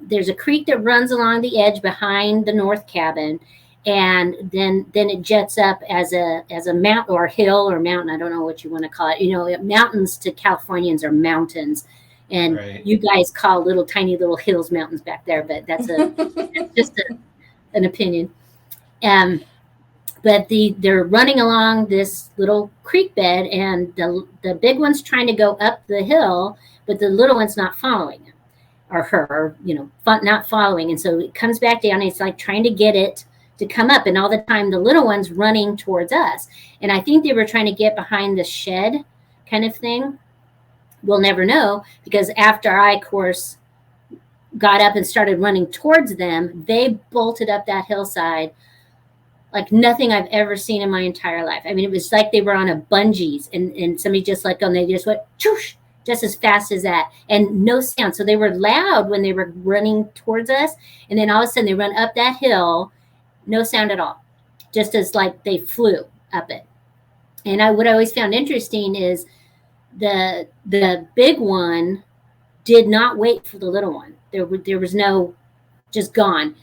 there's a creek that runs along the edge behind the north cabin. And then it jets up as a mountain or hill or mountain. I don't know what you want to call it. Mountains to Californians are mountains. And right. You guys call little tiny little hills mountains back there, but that's just an opinion. But they're running along this little creek bed, and the big one's trying to go up the hill, but the little one's not following him or her, not following. And so it comes back down. And it's like trying to get it to come up, and all the time the little one's running towards us. And I think they were trying to get behind the shed kind of thing. We'll never know, because after I, of course, got up and started running towards them, they bolted up that hillside like nothing I've ever seen in my entire life. I mean, it was like they were on a bungees, and somebody just let go, and they just went choosh, just as fast as that, and no sound. So they were loud when they were running towards us, and then all of a sudden they run up that hill, no sound at all, just as like they flew up it. And what I always found interesting is the big one did not wait for the little one. There was no, just gone.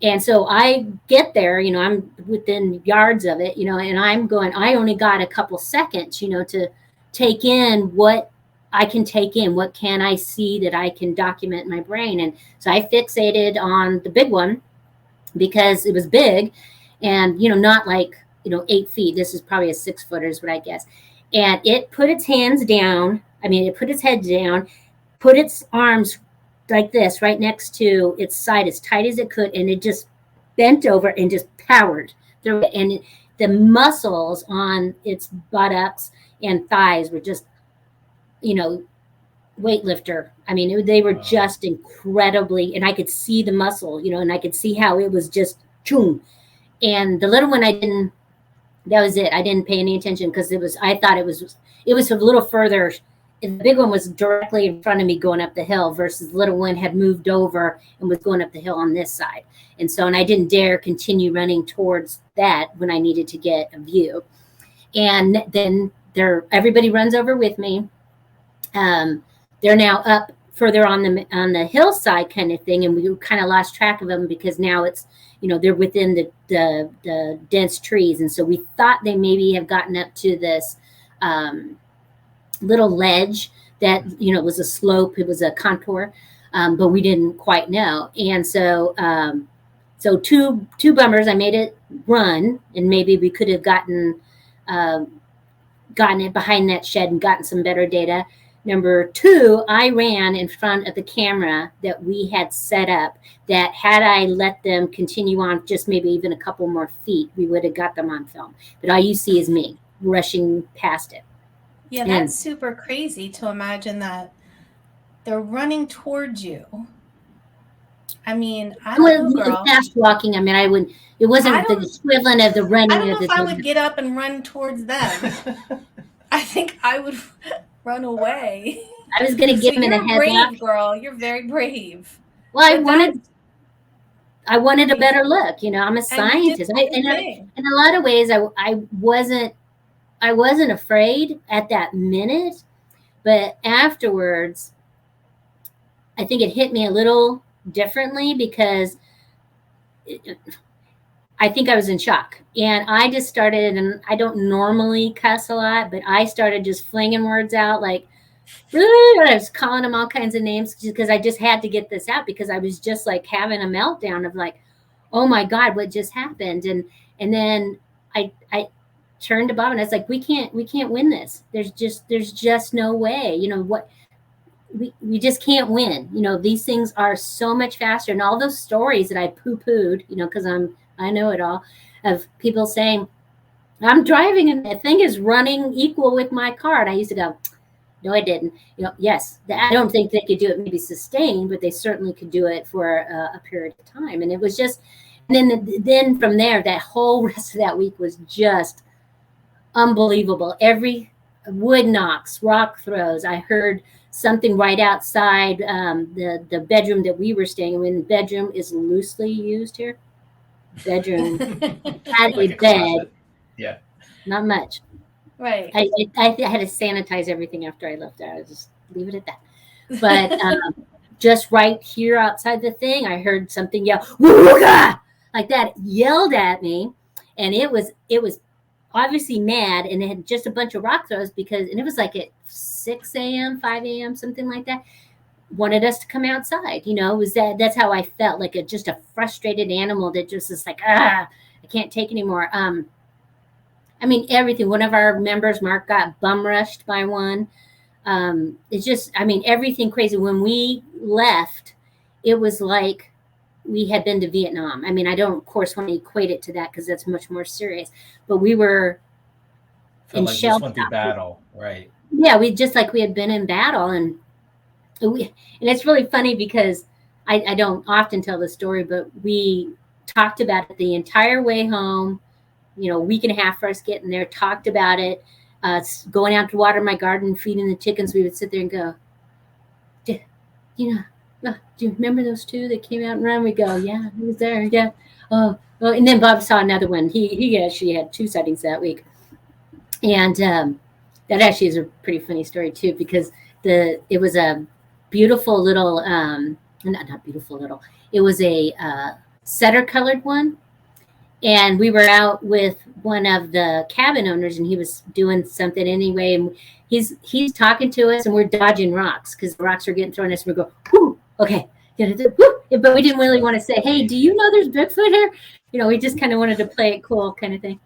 And so I get there, I'm within yards of it, and I'm going, I only got a couple seconds, to take in what I can take in. What can I see that I can document in my brain? And so I fixated on the big one because it was big and, not like, 8 feet. This is probably a 6-footer is what I guess. And it put its hands down. It put its head down, put its arms like this right next to its side as tight as it could. And it just bent over and just powered through it. And the muscles on its buttocks and thighs were just, weightlifter. They were just incredibly, and I could see the muscle, and I could see how it was just choom. And the little one, that was it. I didn't pay any attention because I thought it was a little further the big one was directly in front of me going up the hill versus the little one had moved over and was going up the hill on this side. And so, and I didn't dare continue running towards that when I needed to get a view. And then everybody runs over with me. They're now up further on the hillside kind of thing. And we kind of lost track of them because now it's, they're within the dense trees. And so we thought they maybe have gotten up to this, little ledge that was a slope, it was a contour, but we didn't quite know. And so two bummers, I made it run, and maybe we could have gotten it behind that shed and gotten some better data. Number two, I ran in front of the camera that we had set up, that had I let them continue on just maybe even a couple more feet, we would have got them on film. But all you see is me rushing past it. Yeah, that's super crazy to imagine that they're running towards you. I mean, I don't know, girl. Fast walking. I mean, it wasn't the equivalent of the running. I don't know if I would get up and run towards them. I think I would run away. I was going to give him a heads brave, up. Girl, you're very brave. Well, I wanted a better look. I'm a scientist. In a lot of ways, I wasn't afraid at that minute, but afterwards, I think it hit me a little differently because I think I was in shock. And I just started, and I don't normally cuss a lot, but I started just flinging words out like, I was calling them all kinds of names because I just had to get this out because I was just like having a meltdown of like, oh my God, what just happened? And then I turned to Bob and I was like, we can't win this. There's just no way, we just can't win. These things are so much faster. And all those stories that I poo-pooed, because I know it all, of people saying, I'm driving and the thing is running equal with my car. And I used to go, no, I didn't. Yes, I don't think they could do it maybe sustained, but they certainly could do it for a period of time. And it was just, and then from there, that whole rest of that week was just unbelievable. Every wood knocks, rock throws. I heard something right outside the bedroom that we were staying in. Bedroom is loosely used here. Bedroom had like a bed. Closet. Yeah. Not much. Right. I had to sanitize everything after I left there. I just leave it at that. But just right here outside the thing, I heard something yell, "Wooga!" like that, yelled at me, and it was obviously mad, and it had just a bunch of rock throws and it was like at 6 a.m., 5 a.m., something like that. Wanted us to come outside, that's how I felt, like just a frustrated animal that just is like, I can't take anymore. I mean, everything. One of our members, Mark, got bum rushed by one. It's just, everything crazy. When we left, it was like we had been to Vietnam. I don't, of course, want to equate it to that because that's much more serious. But we were in like shell went through battle, right? Yeah, we had been in battle, and it's really funny because I don't often tell the story, but we talked about it the entire way home. A week and a half for us getting there, talked about it, going out to water my garden, feeding the chickens. We would sit there and go, do you remember those two that came out and ran? We go, yeah, he was there. Yeah. Oh, and then Bob saw another one. He actually had 2 sightings that week. And that actually is a pretty funny story too, because it was a beautiful little, not beautiful little, it was a setter colored one. And we were out with one of the cabin owners, and he was doing something anyway. And he's talking to us, and we're dodging rocks because the rocks are getting thrown at us. And we go, whoo, okay. Whoo. But we didn't really want to say, hey, do you know there's Bigfoot here? We just kind of wanted to play it cool kind of thing.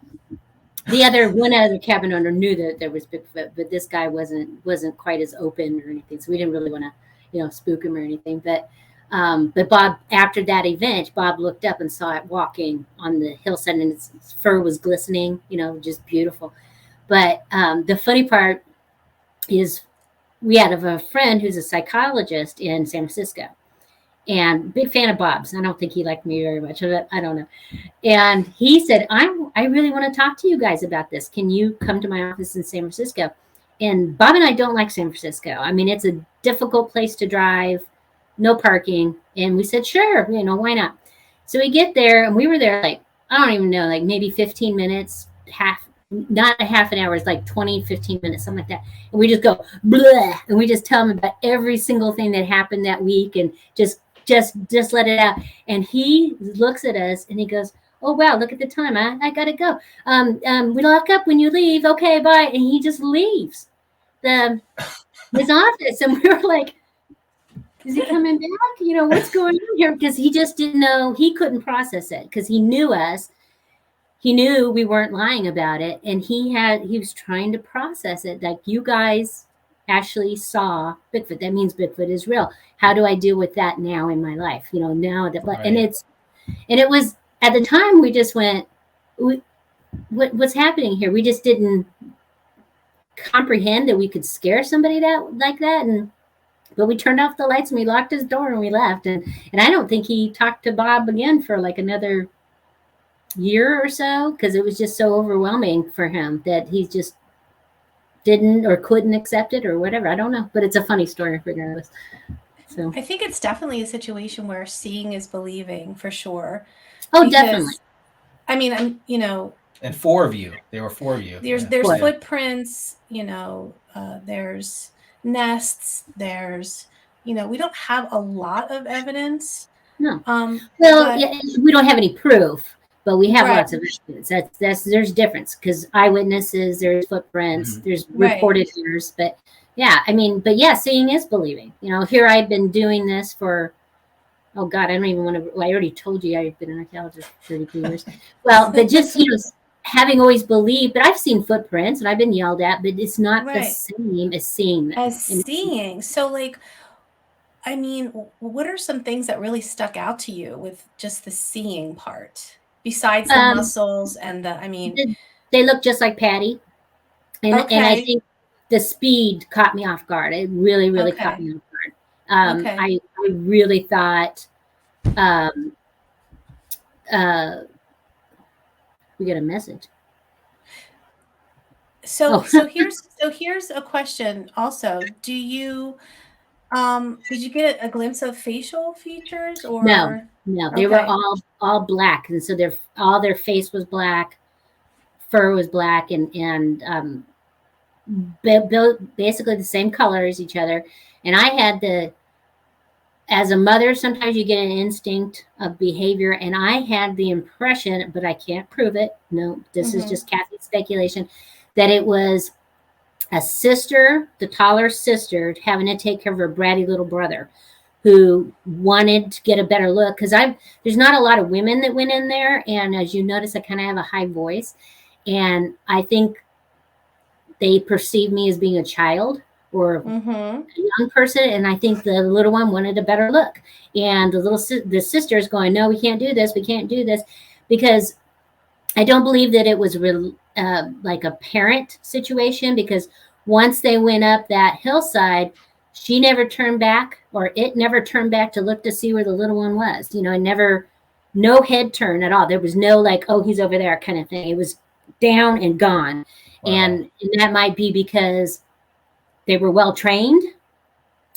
One other cabin owner knew that there was Bigfoot, but this guy wasn't quite as open or anything. So we didn't really want to, spook him or anything. But Bob, after that event, Bob looked up and saw it walking on the hillside, and its fur was glistening, just beautiful. But the funny part is we had a friend who's a psychologist in San Francisco, and big fan of Bob's. I don't think he liked me very much. I don't know. And he said, I really want to talk to you guys about this. Can you come to my office in San Francisco? And Bob and I don't like San Francisco. I mean, it's a difficult place to drive, no parking. And we said, sure, why not? So we get there, and we were there like, I don't even know, like maybe 15 minutes, not a half an hour, it's like 20, 15 minutes, something like that. And we just go, blah, and we just tell him about every single thing that happened that week and just let it out. And he looks at us and he goes, oh, wow, look at the time. I got to go. We lock up when you leave. Okay, bye. And he just leaves his office. And we were like, is he coming back? What's going on here? Because he just didn't know. He couldn't process it because he knew us. He knew we weren't lying about it. And he was trying to process it. Like, you guys actually saw Bigfoot. That means Bigfoot is real. How do I deal with that now in my life? Now that, right. And it was, at the time, we just went, what's happening here? We just didn't comprehend that we could scare somebody like that. But we turned off the lights and we locked his door and we left. And I don't think he talked to Bob again for like another year or so, because it was just so overwhelming for him that he just didn't or couldn't accept it or whatever. I don't know. But it's a funny story regardless. So I think it's definitely a situation where seeing is believing, for sure. Oh, definitely. I mean, and 4 of you. There were 4 of you. There's footprints. There's nests. There's we don't have a lot of evidence. No. We don't have any proof, but we have lots of evidence. There's difference because eyewitnesses, there's footprints, there's reported years, but. Yeah, I mean, but yeah, seeing is believing. Here I've been doing this for, oh God, I don't even want to, I already told you I've been an archaeologist for 32 years. Well, but just, having always believed, but I've seen footprints and I've been yelled at, but it's not the same as seeing them. So like, I mean, what are some things that really stuck out to you with just the seeing part? Besides the muscles and they look just like Patty. And I think the speed caught me off guard. It really, really caught me off guard. I really thought we got a message. So here's a question also. Do you did you get a glimpse of facial features or no, they were all black, and so all their face was black, fur was black, and basically the same color as each other. And I had as a mother, sometimes you get an instinct of behavior, and I had the impression, but I can't prove it. No, this is just Kathy's speculation, that it was a sister, the taller sister, having to take care of her bratty little brother, who wanted to get a better look. Because there's not a lot of women that went in there, and as you notice, I kind of have a high voice, and I think they perceive me as being a child or a young person, and I think the little one wanted a better look. And the sister is going, no, we can't do this. We can't do this, because I don't believe that it was like a parent situation, because once they went up that hillside, she never turned back, or it never turned back to look to see where the little one was. No head turn at all. There was no like, oh, he's over there kind of thing. It was down and gone. Wow. And that might be because they were well trained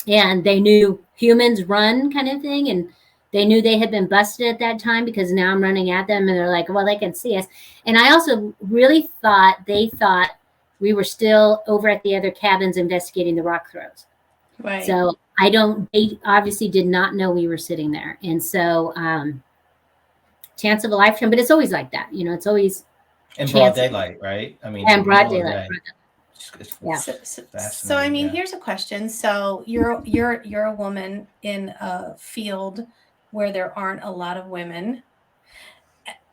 and they knew humans run kind of thing. And they knew they had been busted at that time, because now I'm running at them and they're like, well, they can see us. And I also really thought they thought we were still over at the other cabins investigating the rock throws. Right. So they obviously did not know we were sitting there. And so chance of a lifetime, but it's always like that. It's always in broad daylight, right? I mean, and broad daylight. Yeah. So I mean, here's a question. So you're a woman in a field where there aren't a lot of women.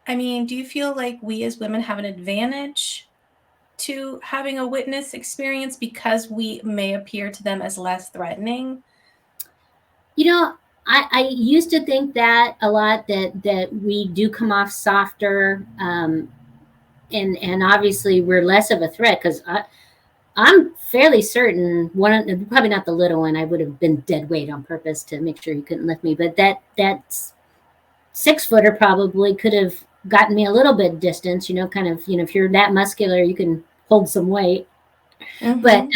I mean, do you feel like we as women have an advantage to having a witness experience because we may appear to them as less threatening? I used to think that a lot, that we do come off softer, and obviously we're less of a threat, because I'm fairly certain probably not the little one. I would have been dead weight on purpose to make sure he couldn't lift me, but that 6-footer probably could have gotten me a little bit distance, if you're that muscular, you can hold some weight. But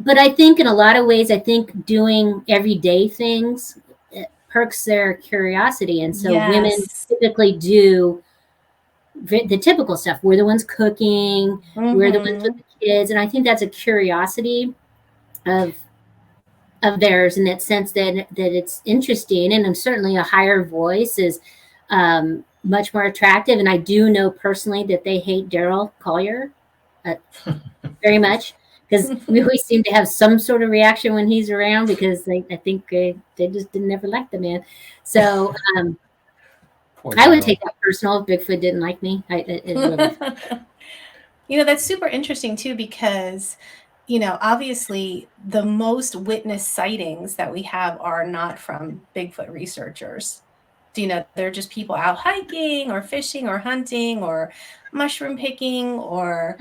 but I think in a lot of ways, I think doing everyday things perks their curiosity, and so women Yes. typically do the typical stuff. We're the ones cooking. We're the ones with the kids, and I think that's a curiosity of theirs in that sense that it's interesting, and certainly a higher voice is much more attractive. And I do know personally that they hate Daryl Collier very much, because we always seem to have some sort of reaction when he's around, because I think they just never like the man. So I would take that personal if Bigfoot didn't like me. That's super interesting too, because obviously the most witnessed sightings that we have are not from Bigfoot researchers. They're just people out hiking or fishing or hunting or mushroom picking or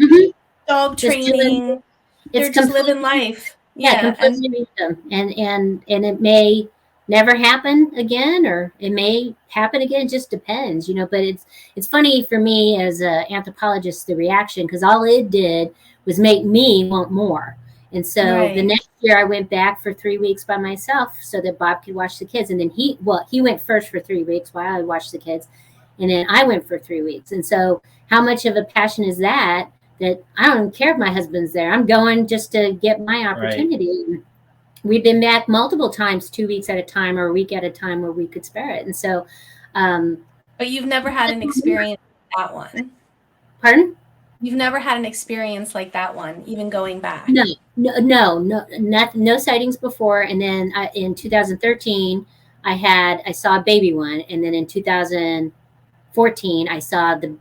dog training. They're just living life. Yeah, completely random. And it may never happen again, or it may happen again. It just depends, but it's funny for me as an anthropologist, the reaction, because all it did was make me want more. And so the next year I went back for 3 weeks by myself so that Bob could watch the kids. And then he went first for 3 weeks while I watched the kids. And then I went for 3 weeks. And so how much of a passion is that I don't care if my husband's there. I'm going just to get my opportunity. Right. We've been back multiple times, 2 weeks at a time or a week at a time, where we could spare it. And so, but you've never had an experience like that one. Pardon? You've never had an experience like that one, even going back. No sightings before. And then in 2013, I saw a baby one, and then in 2014, I saw the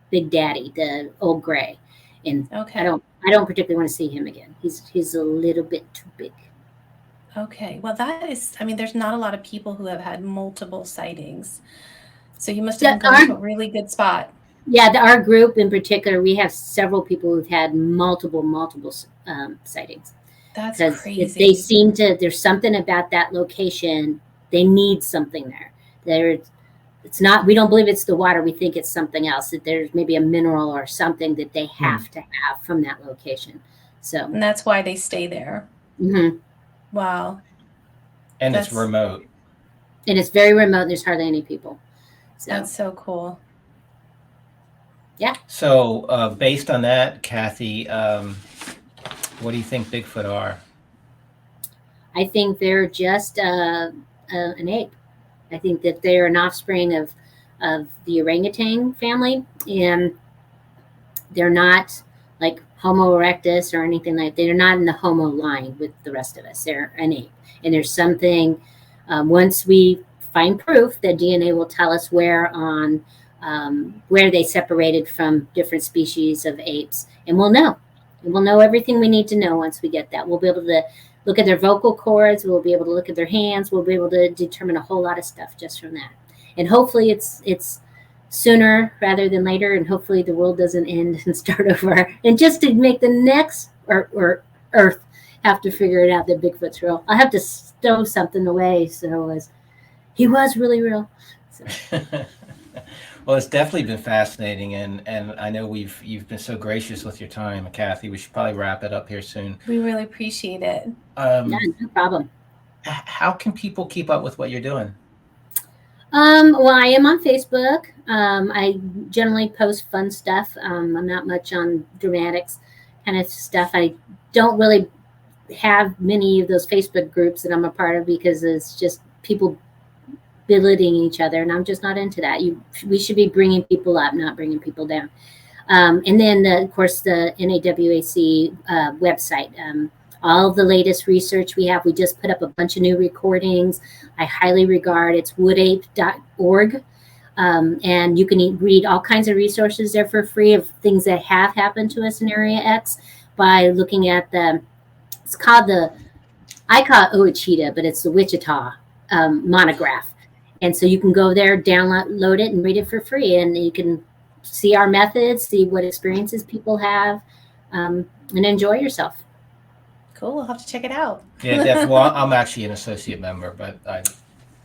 Big Daddy, the old gray. And I don't particularly want to see him again. He's a little bit too big. Okay. Well, there's not a lot of people who have had multiple sightings. So you must have been going to a really good spot. Yeah, our group in particular, we have several people who've had multiple sightings. That's crazy. If they seem to, there's something about that location. They need something there. It's not, we don't believe it's the water. We think it's something else, that there's maybe a mineral or something that they have to have from that location. And that's why they stay there. Mm-hmm. Wow. And it's remote. And it's very remote. There's hardly any people. That's so cool. Yeah. So based on that, Kathy, what do you think Bigfoot are? I think they're just an ape. I think that they're an offspring of the orangutan family, and they're not like Homo erectus or anything like that. They're not in the Homo line with the rest of us. They're an ape. And there's something, once we find proof, that DNA will tell us where they separated from different species of apes. And we'll know. And we'll know everything we need to know once we get that. We'll be able to look at their vocal cords. We'll be able to look at their hands. We'll be able to determine a whole lot of stuff just from that. And hopefully it's sooner rather than later. And hopefully the world doesn't end and start over. And just to make the next or Earth have to figure it out that Bigfoot's real. I'll have to stow something away so he was really real. So. Well, it's definitely been fascinating, and I know you've been so gracious with your time, Kathy. We should probably wrap it up here soon. We really appreciate it. Yeah, no problem. How can people keep up with what you're doing? Well, I am on Facebook. I generally post fun stuff. I'm not much on dramatics kind of stuff. I don't really have many of those Facebook groups that I'm a part of, because it's just people belittling each other, and I'm just not into that. We should be bringing people up, not bringing people down. And then, of course, the NAWAC website. All the latest research we have. We just put up a bunch of new recordings. I highly regard it's woodape.org. And you can read all kinds of resources there for free of things that have happened to us in Area X by looking at it's called I call it Ouachita, but it's the Wichita monograph. And so you can go there, download it, and read it for free. And you can see our methods, see what experiences people have, and enjoy yourself. Cool. We'll have to check it out. Yeah, definitely. Well, I'm actually an associate member, but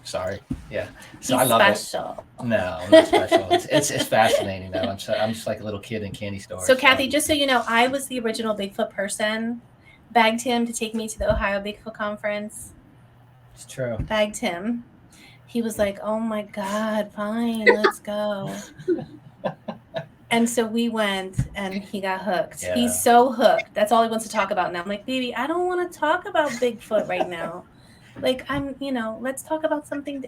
Sorry. Yeah. So He's I love special. it. No, I'm not special. It's fascinating though. I'm just like a little kid in candy store. So Kathy, just so you know, I was the original Bigfoot person. Begged him to take me to the Ohio Bigfoot conference. It's true. Begged him. He was like, "Oh my God, fine, let's go." And so we went, and he got hooked. Yeah. He's so hooked. That's all he wants to talk about now. I'm like, baby, I don't want to talk about Bigfoot right now. Like, let's talk about something.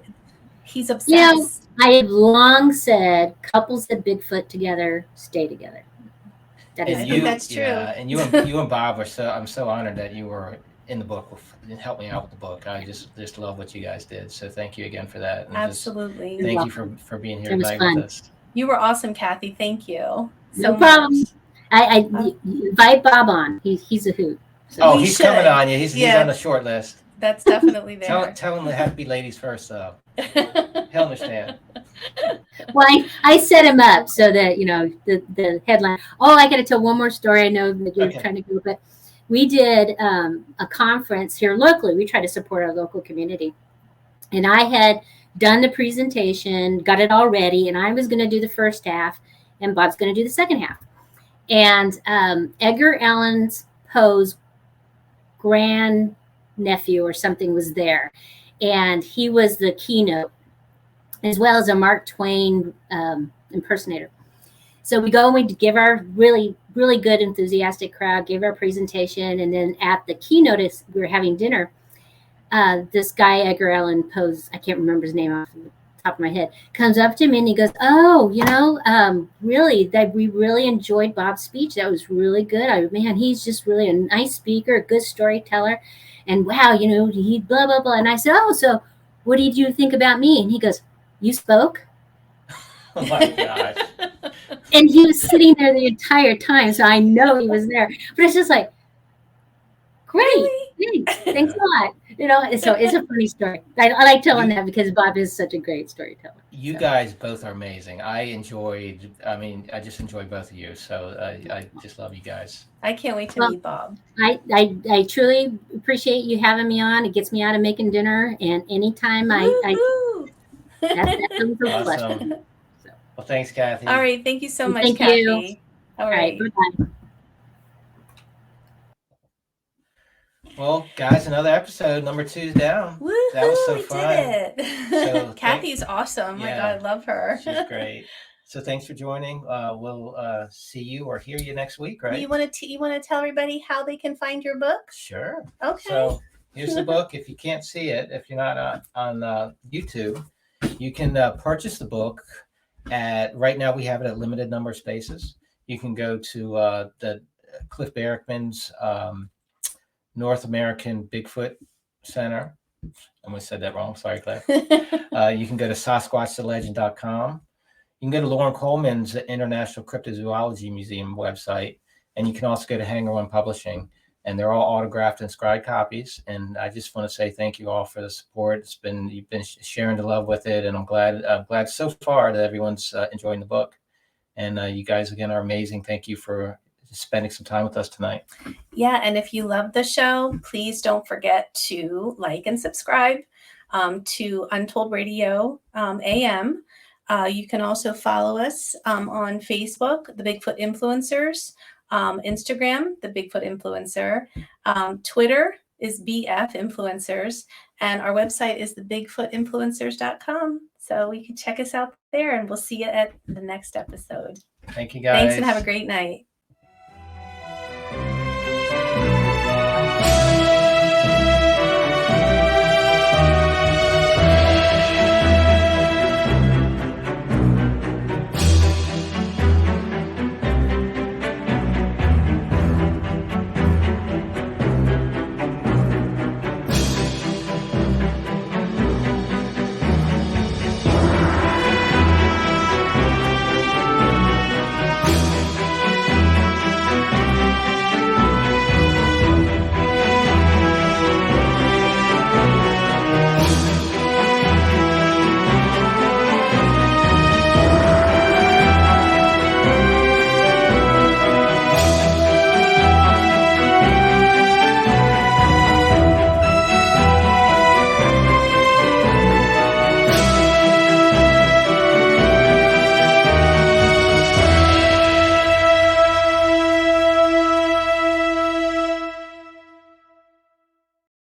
He's obsessed. You know, I have long said couples that Bigfoot together stay together. That is I think that's true. Yeah, and you and Bob are I'm so honored that you were in the book and helped me out with the book. I just love what you guys did. So thank you again for that. And Absolutely. Thank you for being here It was tonight fun. with us. You were awesome, Kathy. Thank you. No problem. I invite Bob on. He's a hoot. So he's coming on. Yeah, he's on the short list. That's definitely there. Tell him to have to be ladies first, though. He'll understand. Well, I set him up so that, the headline. Oh, I got to tell one more story. I know that you're trying to go, but we did a conference here locally. We try to support our local community. And I had done the presentation, got it all ready, and I was going to do the first half, and Bob's going to do the second half. And Edgar Allan Poe's grandnephew or something was there, and he was the keynote, as well as a Mark Twain impersonator. So we go and we give our really, really good, enthusiastic crowd, gave our presentation, and then at the keynote, as we were having dinner, this guy, Edgar Allan Poe's, I can't remember his name off the top of my head, comes up to me and he goes, "Oh, really, we really enjoyed Bob's speech. That was really good. Man, he's just really a nice speaker, a good storyteller. And wow, he blah, blah, blah." And I said, "Oh, so what did you think about me?" And he goes, "You spoke?" Oh my gosh. And he was sitting there the entire time, so I know he was there. But it's just like, great. Really? Thanks a lot. So it's a funny story. I like telling that because Bob is such a great storyteller. You guys both are amazing. I just enjoy both of you. So I just love you guys. I can't wait to meet Bob. I truly appreciate you having me on. It gets me out of making dinner, and anytime that's awesome. Well, thanks, Kathy. All right. Thank you so much, Thank Kathy. you. All right. Bye-bye. Well, guys, another episode, number 2's down. Woo-hoo, that was so fun. Did it. So Kathy's awesome. Yeah. My God, I love her. She's great. So thanks for joining. We'll see you or hear you next week, right? You want to tell everybody how they can find your book? Sure. Okay. So here's the book. If you can't see it, if you're not on YouTube, you can purchase the book right now we have it at limited number of spaces. You can go to the Cliff Barackman's North American Bigfoot Center. I almost said that wrong. Sorry, Cliff. You can go to SasquatchTheLegend.com. You can go to Lauren Coleman's International Cryptozoology Museum website, and you can also go to Hanger One Publishing, and they're all autographed and inscribed copies. And I just want to say thank you all for the support. You've been sharing the love with it, and I'm glad so far that everyone's enjoying the book. And you guys again are amazing. Thank you for spending some time with us tonight. Yeah, and if you love the show, please don't forget to like and subscribe to Untold Radio AM. You can also follow us on Facebook, the Bigfoot Influencers, Instagram, the Bigfoot Influencer, Twitter is BF Influencers, and our website is thebigfootinfluencers.com. So you can check us out there, and we'll see you at the next episode. Thank you, guys. Thanks, and have a great night.